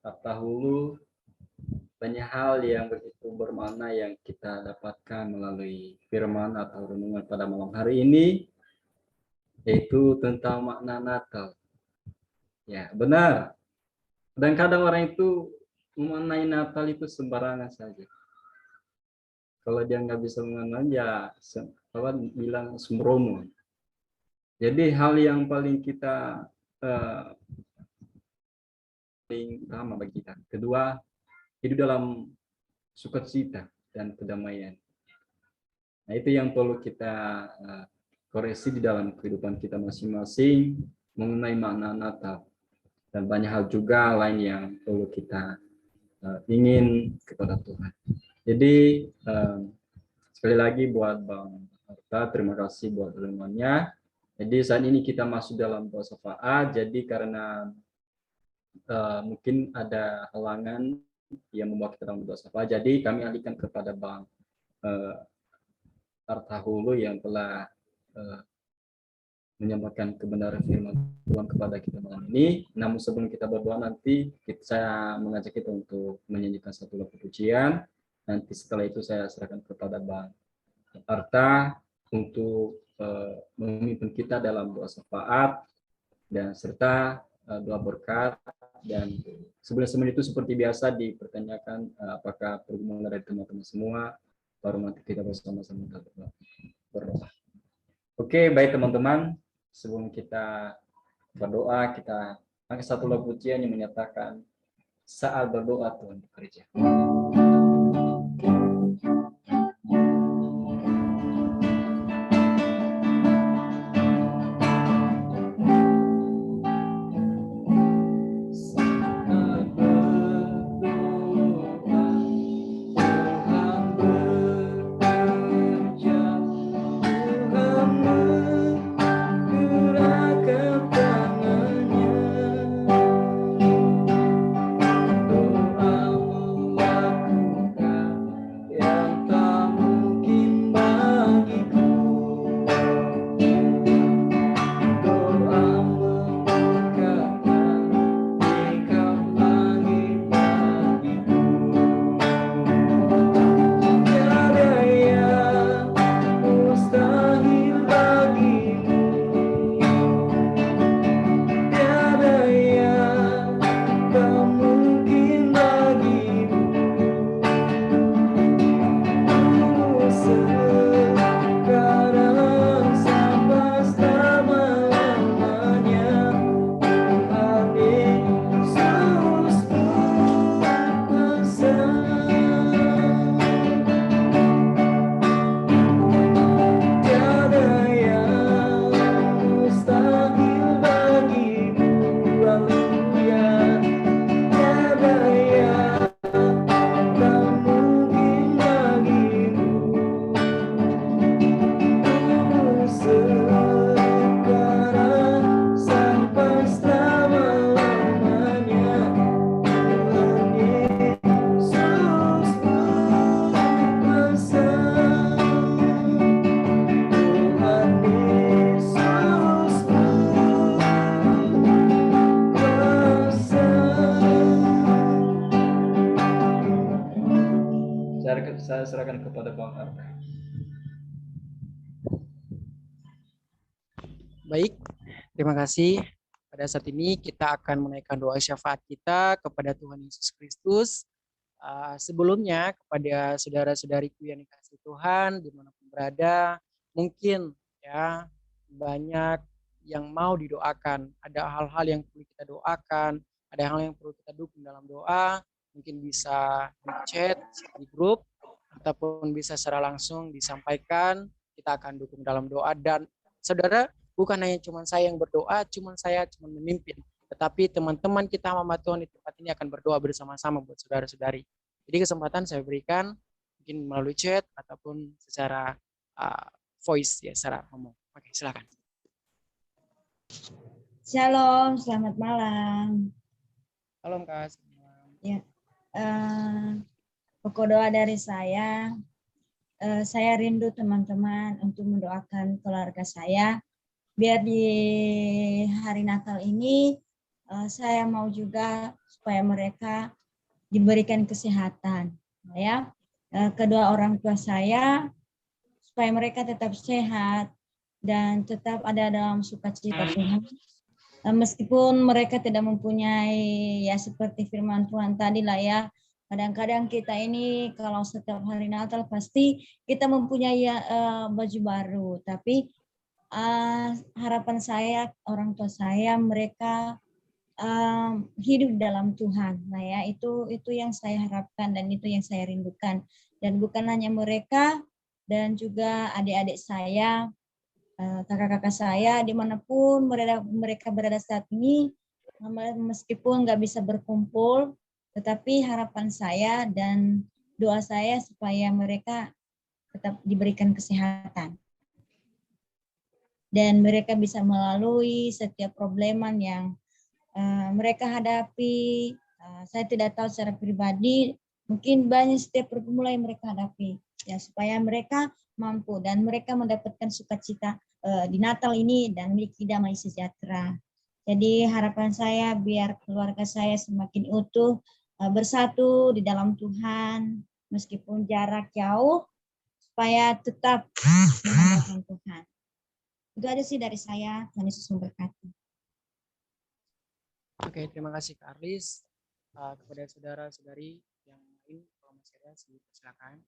Atta Hulu. Banyak hal yang begitu bermakna yang kita dapatkan melalui firman atau renungan pada malam hari ini, yaitu tentang makna Natal. Ya, benar. Dan kadang orang itu memaknai Natal itu sembarangan saja. Kalau dia nggak bisa mengenal, ya bilang sembrono. Jadi hal yang paling kita paling utama bagi kita. Kedua, hidup dalam sukacita dan kedamaian. Nah, itu yang perlu kita koreksi di dalam kehidupan kita masing-masing mengenai makna Natal. Dan banyak hal juga lain yang perlu kita ingin kepada Tuhan. Jadi sekali lagi buat Bang Arta, terima kasih buat renungannya. Jadi saat ini kita masuk dalam doa syafaat. Jadi karena mungkin ada halangan yang membawa kita dalam doa syafaat, jadi kami alihkan kepada Bang Arta Hulu yang telah menyampaikan kebenaran firman Tuhan kepada kita malam ini. Namun sebelum kita berdoa nanti, saya mengajak kita untuk menyanyikan satu lagu pujian. Nanti setelah itu saya serahkan kepada Bang Arta untuk memimpin kita dalam doa syafaat dan serta doa berkat. Dan sebelum itu seperti biasa dipertanyakan apakah pergumulan dari teman-teman semua, baru nanti kita bersama-sama berdoa. Oke, baik teman-teman, sebelum kita berdoa, kita pakai satu lagu pujian yang menyatakan saat berdoa Tuhan bekerja. Doa Baik, terima kasih. Pada saat ini kita akan menaikkan doa syafaat kita kepada Tuhan Yesus Kristus. Sebelumnya kepada saudara-saudariku yang dikasihi Tuhan dimanapun berada, mungkin ya banyak yang mau didoakan. Ada hal-hal yang perlu kita doakan, ada hal yang perlu kita dukung dalam doa. Mungkin bisa di chat, di grup, ataupun bisa secara langsung disampaikan. Kita akan dukung dalam doa dan saudara, bukan hanya cuma saya yang berdoa, saya cuma memimpin, tetapi teman-teman kita hamba Tuhan di tempat ini akan berdoa bersama-sama buat saudara-saudari. Jadi kesempatan saya berikan mungkin melalui chat ataupun secara voice ya, secara ngomong. Oke, silakan. Shalom, selamat malam. Salam Kak. Ya, pokok doa dari saya rindu teman-teman untuk mendoakan keluarga saya. Biar di hari Natal ini saya mau juga supaya mereka diberikan kesehatan, ya. Kedua orang tua saya supaya mereka tetap sehat dan tetap ada dalam sukacita Tuhan. Meskipun mereka tidak mempunyai ya seperti firman Tuhan tadi lah ya. Kadang-kadang kita ini kalau setiap hari Natal pasti kita mempunyai baju baru, tapi harapan saya, orang tua saya, mereka hidup dalam Tuhan. Nah ya, itu yang saya harapkan dan itu yang saya rindukan. Dan bukan hanya mereka, dan juga adik-adik saya, kakak-kakak saya, dimanapun mereka berada saat ini, meskipun nggak bisa berkumpul, tetapi harapan saya dan doa saya supaya mereka tetap diberikan kesehatan. Dan mereka bisa melalui setiap probleman yang mereka hadapi. Saya tidak tahu secara pribadi, mungkin banyak setiap pergumulan yang mereka hadapi. Ya, supaya mereka mampu dan mereka mendapatkan sukacita di Natal ini dan memiliki damai sejahtera. Jadi harapan saya biar keluarga saya semakin utuh, bersatu di dalam Tuhan, meskipun jarak jauh, supaya tetap mengandalkan Tuhan. Itu aja sih dari saya. Tuhan Yesus memberkati. Oke, terima kasih Kak Arlis. Kepada saudara-saudari yang lain, kalau masih ada, silakan.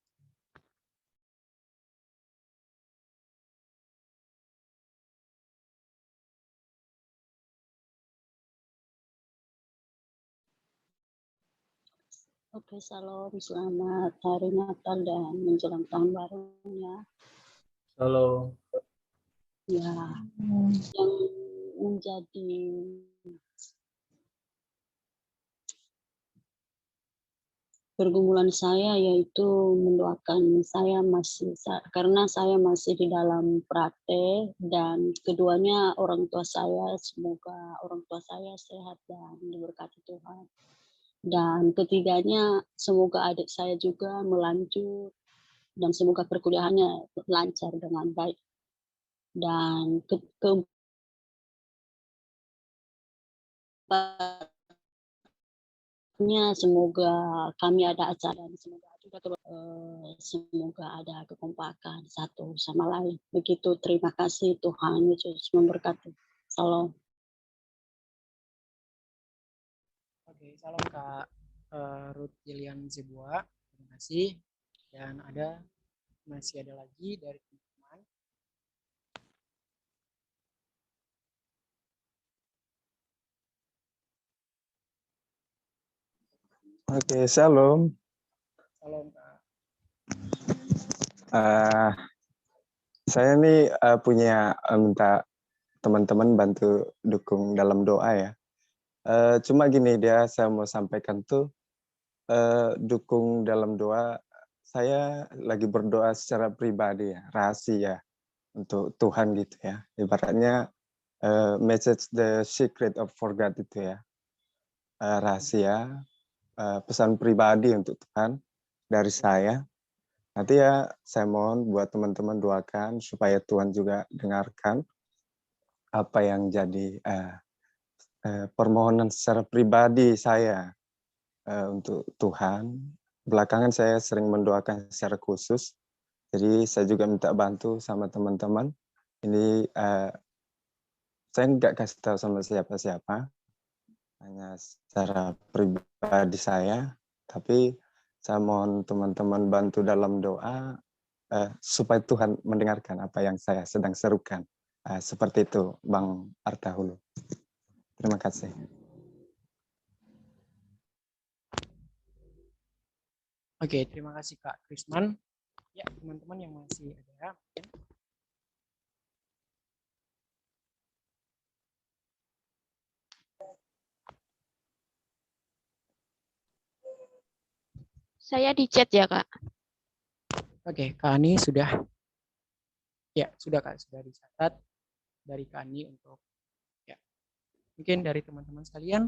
Oke, salam, selamat hari Natal dan menjelang tahun barunya. Halo. Ya, yang menjadi pergumulan saya yaitu mendoakan karena saya masih di dalam praktek dan keduanya orang tua saya, semoga orang tua saya sehat dan diberkati Tuhan. Dan ketiganya semoga adik saya juga melanjut dan semoga perkuliahannya lancar dengan baik. Dan keempatnya semoga kami ada acara dan semoga ada kekompakan satu sama lain. Begitu, terima kasih, Tuhan Yesus memberkati. Salam. Oke, salam Kak Ruth Jilian Zebua. Terima kasih. Dan masih ada lagi dari teman-teman. Oke, shalom. Salam Kak. Saya nih punya minta teman-teman bantu dukung dalam doa ya. Cuma gini saya mau sampaikan tuh dukung dalam doa. Saya lagi berdoa secara pribadi ya, rahasia untuk Tuhan gitu ya. Ibaratnya message the secret of forgot itu ya, rahasia, pesan pribadi untuk Tuhan dari saya. Nanti ya saya mohon buat teman-teman doakan supaya Tuhan juga dengarkan apa yang jadi permohonan secara pribadi saya untuk Tuhan. Belakangan saya sering mendoakan secara khusus, jadi saya juga minta bantu sama teman-teman. Ini saya nggak kasih tahu sama siapa-siapa, hanya secara pribadi saya, tapi saya mohon teman-teman bantu dalam doa supaya Tuhan mendengarkan apa yang saya sedang serukan. Seperti itu, Bang Artahulu. Terima kasih. Oke, terima kasih Kak Krisman. Ya, teman-teman yang masih ada. Saya di chat ya, Kak. Oke, Kak Ani sudah. Ya, sudah Kak, sudah dicatat dari Kak Ani untuk ya. Mungkin dari teman-teman sekalian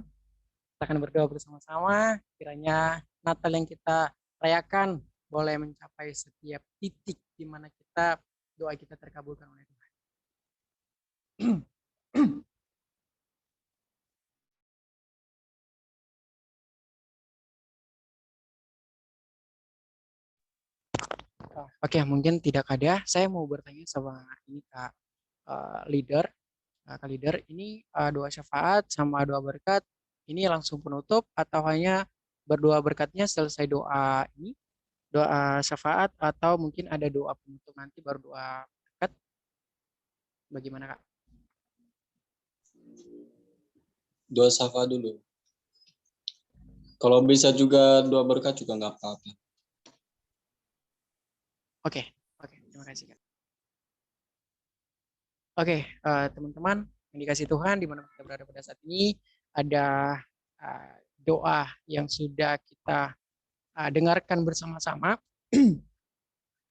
kita akan berdoa bersama-sama kiranya Natal yang kita rayakan boleh mencapai setiap titik di mana doa kita terkabulkan oleh Tuhan. Oke, mungkin tidak ada. Saya mau bertanya sama ini Kak leader. Kak leader, ini doa syafaat sama doa berkat ini langsung penutup atau hanya berdoa berkatnya selesai doa ini, doa syafaat, atau mungkin ada doa penutup nanti baru doa berkat? Bagaimana Kak? Doa syafaat dulu. Kalau bisa juga doa berkat juga nggak apa-apa. Oke, terima kasih Kak. Oke, teman-teman yang dikasih Tuhan di mana kita berada pada saat ini, ada doa yang sudah kita dengarkan bersama-sama.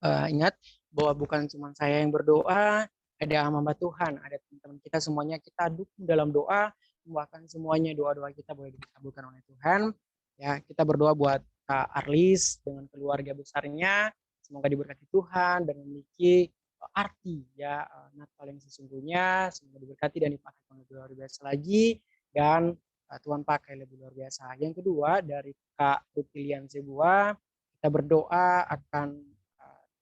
Ingat bahwa bukan cuma saya yang berdoa, ada hamba Tuhan, ada teman-teman kita semuanya, kita dukung dalam doa, bahkan semuanya doa-doa kita boleh dikabulkan oleh Tuhan. Ya, kita berdoa buat Kak Arlis dengan keluarga besarnya, semoga diberkati Tuhan dan memiliki arti ya Natal yang sesungguhnya, semoga diberkati dan dipakai lebih luar biasa lagi, dan Tuhan pakai lebih luar biasa. Yang kedua dari Kak Rutilian Sebua, kita berdoa akan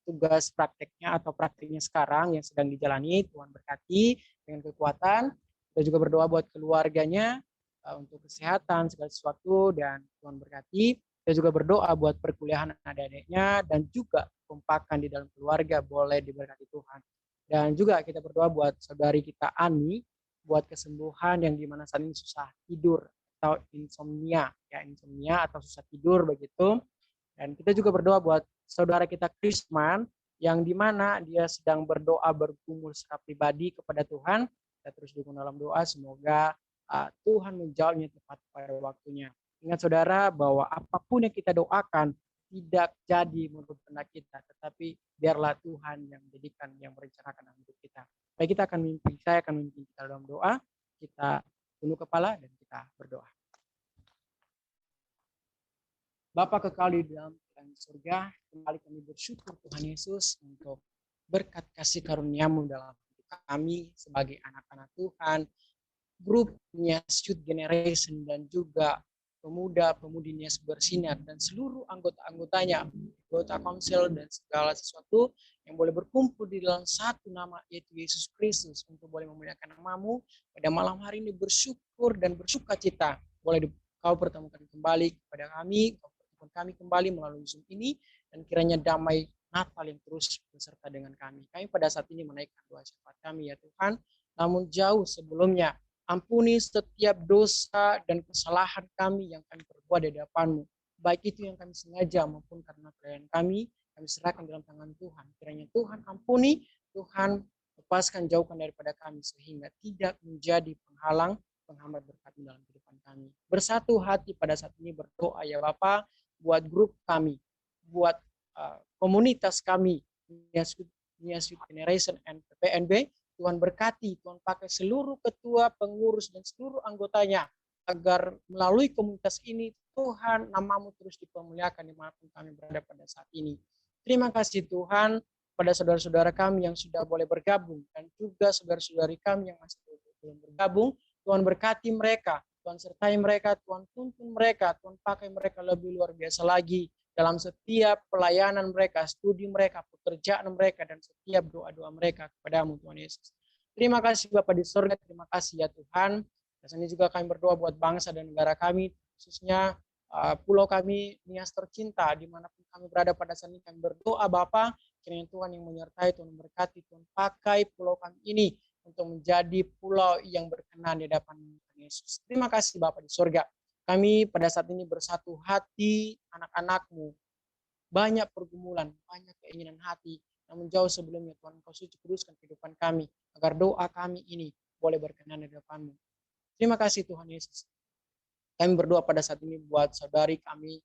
tugas prakteknya atau praktiknya sekarang yang sedang dijalani, Tuhan berkati dengan kekuatan. Kita juga berdoa buat keluarganya untuk kesehatan segala sesuatu dan Tuhan berkati. Kita juga berdoa buat perkuliahan adik-adiknya dan juga kompakan di dalam keluarga boleh diberkati Tuhan. Dan juga kita berdoa buat saudari kita Ani buat kesembuhan yang dimana saat ini susah tidur atau insomnia atau susah tidur begitu. Dan kita juga berdoa buat saudara kita Krisman yang dimana dia sedang berdoa bergumul secara pribadi kepada Tuhan. Kita terus dukung dalam doa, semoga Tuhan menjawabnya tepat pada waktunya. Ingat saudara bahwa apapun yang kita doakan tidak jadi menurut kehendak kita, tetapi biarlah Tuhan yang menjadikan, yang merencanakan dalam hidup kita. Baik, saya akan memimpin kita dalam doa. Kita tunduk kepala dan kita berdoa. Bapa kekal di dalam surga, kembali kami bersyukur Tuhan Yesus untuk berkat kasih karunia-Mu dalam hidup kami sebagai anak-anak Tuhan, grupnya Youth Generation dan juga pemuda-pemudi Nias Bersinar dan seluruh anggota-anggotanya, anggota konsel dan segala sesuatu yang boleh berkumpul di dalam satu nama yaitu Yesus Kristus untuk boleh memuliakan nama-Mu. Pada malam hari ini bersyukur dan bersukacita boleh Kau pertemukan kembali kepada kami, kami kembali melalui Zoom ini, dan kiranya damai Natal yang terus beserta dengan kami. Kami pada saat ini menaikkan doa syafaat kami ya Tuhan, namun jauh sebelumnya, ampuni setiap dosa dan kesalahan kami yang kami perbuat di hadapan-Mu, baik itu yang kami sengaja maupun karena kelalaian kami serahkan dalam tangan Tuhan. Kiranya Tuhan ampuni, Tuhan lepaskan, jauhkan daripada kami sehingga tidak menjadi penghambat berkat dalam kehidupan kami. Bersatu hati pada saat ini berdoa ya Bapa, buat grup kami, buat komunitas kami, Nias Youth Generation and PNB. Tuhan berkati, Tuhan pakai seluruh ketua, pengurus, dan seluruh anggotanya, agar melalui komunitas ini, Tuhan, nama-Mu terus dipermuliakan dimanapun kami berada pada saat ini. Terima kasih Tuhan, pada saudara-saudara kami yang sudah boleh bergabung, dan juga saudara-saudari kami yang masih belum bergabung. Tuhan berkati mereka, Tuhan sertai mereka, Tuhan tuntun mereka, Tuhan pakai mereka lebih luar biasa lagi dalam setiap pelayanan mereka, studi mereka, pekerjaan mereka, dan setiap doa-doa mereka kepada-Mu Tuhan Yesus. Terima kasih Bapa di surga, terima kasih ya Tuhan. Dan ini juga kami berdoa buat bangsa dan negara kami, khususnya pulau kami Nias tercinta, dimanapun kami berada pada saat ini. Kami berdoa Bapa, kiranya Tuhan yang menyertai, Tuhan memberkati, Tuhan pakai pulau kami ini untuk menjadi pulau yang berkenan di hadapan Yesus. Terima kasih Bapa di surga. Kami pada saat ini bersatu hati anak-anak-Mu. Banyak pergumulan, banyak keinginan hati, namun jauh sebelumnya Tuhan Engkau suci kuduskan kehidupan kami, agar doa kami ini boleh berkenan di hadapan-Mu. Terima kasih Tuhan Yesus. Kami berdoa pada saat ini buat saudari kami,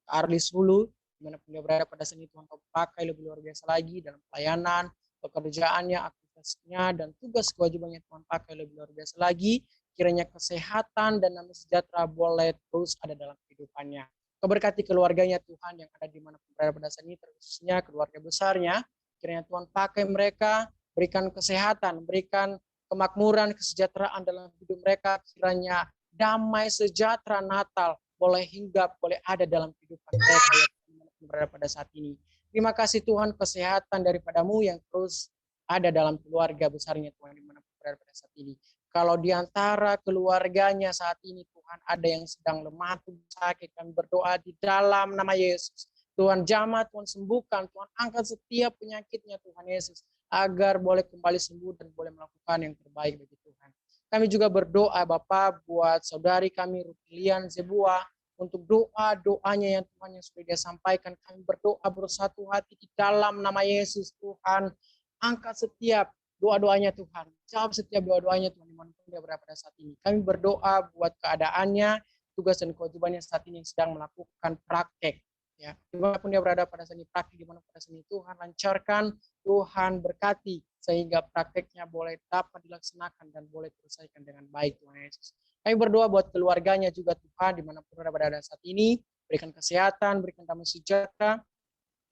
Arlis Hulu, dimanapun dia berada pada saat ini, Tuhan Kau pakai lebih luar biasa lagi dalam pelayanan, pekerjaannya, aktivitasnya, dan tugas kewajibannya Tuhan pakai lebih luar biasa lagi. Kiranya kesehatan dan damai sejahtera boleh terus ada dalam kehidupannya. Keberkati keluarganya Tuhan yang ada di mana berada pada saat ini, terkhususnya keluarga besarnya. Kiranya Tuhan pakai mereka, berikan kesehatan, berikan kemakmuran, kesejahteraan dalam hidup mereka. Kiranya damai sejahtera Natal boleh hinggap, boleh ada dalam kehidupan mereka yang berada pada saat ini. Terima kasih Tuhan, kesehatan daripadamu yang terus ada dalam keluarga besarnya Tuhan di mana berada pada saat ini. Kalau di antara keluarganya saat ini Tuhan ada yang sedang lemah, sakit, kami berdoa di dalam nama Yesus. Tuhan jamah, Tuhan sembuhkan, Tuhan angkat setiap penyakitnya Tuhan Yesus, agar boleh kembali sembuh dan boleh melakukan yang terbaik bagi Tuhan. Kami juga berdoa Bapak buat saudari kami Rutilian Zebua, untuk doa-doanya yang Tuhan yang sudah dia sampaikan. Kami berdoa bersatu hati di dalam nama Yesus. Tuhan angkat setiap doa-doanya Tuhan, jawab setiap doa-doanya Tuhan dimanapun dia berada pada saat ini. Kami berdoa buat keadaannya, tugas dan kewajibannya saat ini yang sedang melakukan praktek. Ya, dimanapun dia berada pada saat ini, praktek dimanapun pada saat ini, Tuhan lancarkan, Tuhan berkati, sehingga prakteknya boleh dapat dilaksanakan dan boleh diselesaikan dengan baik Tuhan Yesus. Kami berdoa buat keluarganya juga Tuhan, dimanapun berada saat ini, berikan kesehatan, berikan damai sejahtera.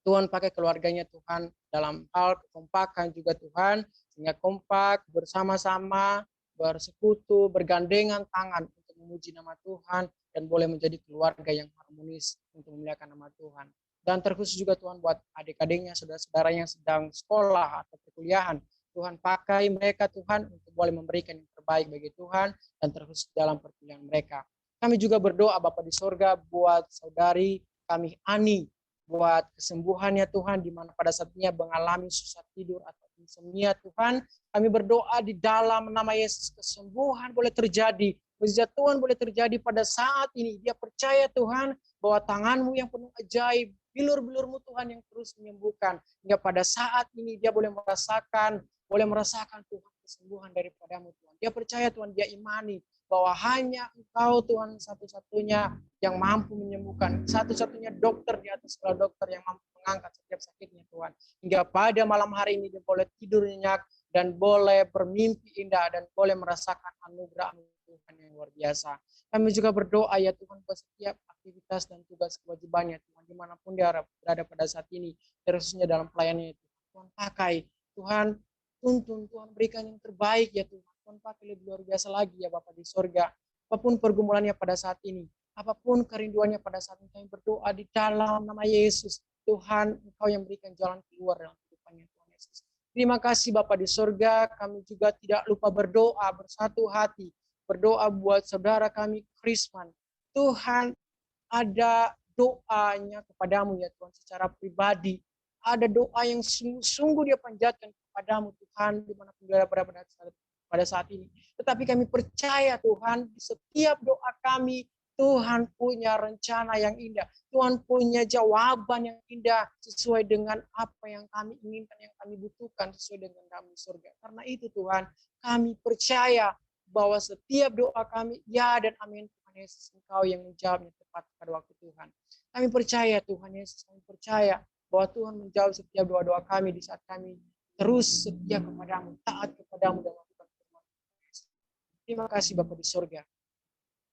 Tuhan pakai keluarganya Tuhan dalam hal kekompakan juga Tuhan, sehingga kompak bersama-sama, bersekutu, bergandengan tangan untuk memuji nama Tuhan, dan boleh menjadi keluarga yang harmonis untuk memuliakan nama Tuhan. Dan terkhusus juga Tuhan buat adik-adiknya, saudara-saudara yang sedang sekolah atau perkuliahan, Tuhan pakai mereka Tuhan untuk boleh memberikan yang terbaik bagi Tuhan, dan terkhusus dalam perkuliahan mereka. Kami juga berdoa Bapa di sorga buat saudari kami Ani, buat kesembuhannya Tuhan, di mana pada saatnya mengalami susah tidur atau insomnia Tuhan. Kami berdoa di dalam nama Yesus, kesembuhan boleh terjadi, mujizat Tuhan boleh terjadi pada saat ini. Dia percaya Tuhan bahwa tangan-Mu yang penuh ajaib, bilur-bilur-Mu Tuhan yang terus menyembuhkan. Hingga pada saat ini dia boleh merasakan Tuhan kesembuhan daripada-Mu Tuhan. Dia percaya Tuhan, dia imani bahwa hanya Engkau Tuhan satu-satunya yang mampu menyembuhkan, satu-satunya dokter di atas segala dokter yang mampu mengangkat setiap sakitnya Tuhan. Hingga pada malam hari ini dia boleh tidur nyenyak dan boleh bermimpi indah dan boleh merasakan anugerah Tuhan yang luar biasa. Kami juga berdoa ya Tuhan buat setiap aktivitas dan tugas kewajibannya Tuhan, dimanapun dia berada pada saat ini, terusnya dalam pelayanannya Tuhan pakai, Tuhan tuntun, Tuhan berikan yang terbaik ya Tuhan. Tuhan pakai lebih luar biasa lagi ya Bapa di sorga. Apapun pergumulannya pada saat ini, apapun kerinduannya pada saat ini, kami berdoa di dalam nama Yesus. Tuhan, Engkau yang berikan jalan keluar dalam kehidupannya Tuhan Yesus. Terima kasih Bapa di sorga. Kami juga tidak lupa berdoa bersatu hati. Berdoa buat saudara kami Krisman. Tuhan, ada doanya kepadamu ya Tuhan secara pribadi. Ada doa yang sungguh-sungguh dia panjatkan kepadamu Tuhan, dimanapun dia berada pada saat ini. Tetapi kami percaya Tuhan, di setiap doa kami, Tuhan punya rencana yang indah. Tuhan punya jawaban yang indah sesuai dengan apa yang kami inginkan, yang kami butuhkan sesuai dengan kami surga. Karena itu Tuhan, kami percaya bahwa setiap doa kami, ya dan amin Tuhan Yesus, Engkau yang menjawabnya tepat pada waktu Tuhan. Kami percaya Tuhan Yesus, kami percaya bahwa Tuhan menjawab setiap doa-doa kami di saat kami terus setia kepadamu, taat kepadamu dalam terima kasih Bapa di surga.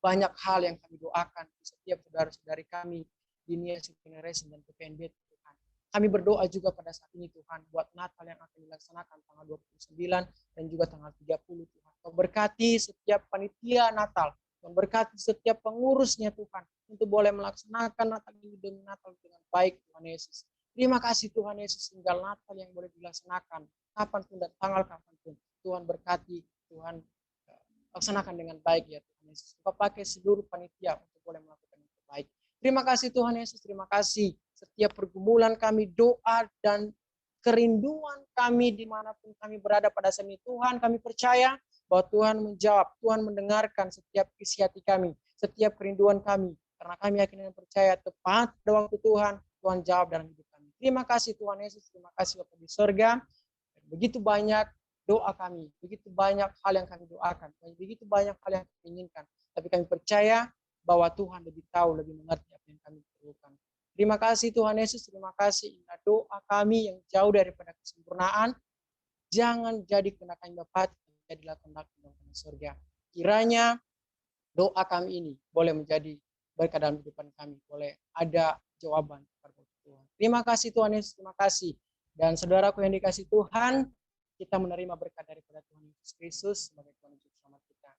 Banyak hal yang kami doakan di setiap saudara-saudari kami di Nias Generation dan PPNB Tuhan. Kami berdoa juga pada saat ini Tuhan buat Natal yang akan dilaksanakan tanggal 29 dan juga tanggal 30 Tuhan. Kau berkati setiap panitia Natal, Kau berkati setiap pengurusnya Tuhan untuk boleh melaksanakan Natal ini dengan baik Tuhan Yesus. Terima kasih Tuhan Yesus, tinggal Natal yang boleh dilaksanakan kapanpun dan tanggal kapanpun. Tuhan berkati, Tuhan laksanakan dengan baik ya Tuhan Yesus. Engkau pakai seluruh panitia untuk boleh melakukan yang terbaik. Terima kasih Tuhan Yesus, terima kasih. Setiap pergumulan kami, doa dan kerinduan kami dimanapun kami berada pada saat ini, Tuhan kami percaya bahwa Tuhan menjawab, Tuhan mendengarkan setiap isi hati kami, setiap kerinduan kami. Karena kami yakin dan percaya tepat pada waktu Tuhan, Tuhan jawab dalam hidup kami. Terima kasih Tuhan Yesus, terima kasih Bapa di surga. Begitu banyak doa kami, begitu banyak hal yang kami doakan, begitu banyak hal yang kami inginkan. Tapi kami percaya bahwa Tuhan lebih tahu, lebih mengerti apa yang kami perlukan. Terima kasih Tuhan Yesus, terima kasih. Inilah doa kami yang jauh daripada kesempurnaan. Jangan jadi kehendak Bapa, jadilah kehendak di surga. Kiranya doa kami ini boleh menjadi berkat dalam kehidupan kami, boleh ada jawaban kepada Tuhan. Terima kasih Tuhan Yesus, terima kasih. Dan saudaraku yang dikasih Tuhan, kita menerima berkat daripada Tuhan Yesus Kristus sebagai Tuhan Yesus Selamat kita.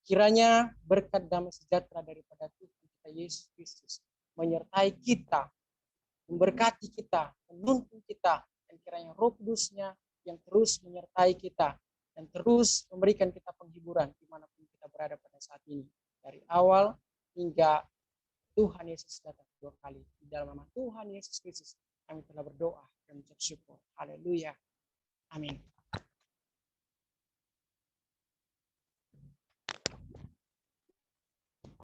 Kiranya berkat damai sejahtera daripada Tuhan kita Yesus Kristus menyertai kita, memberkati kita, menuntun kita, dan kiranya Roh Kudus-Nya yang terus menyertai kita dan terus memberikan kita penghiburan dimanapun kita berada pada saat ini, dari awal hingga Tuhan Yesus datang kedua kali. Di dalam nama Tuhan Yesus Kristus kami telah berdoa dan mengucap syukur. Haleluya. Amin.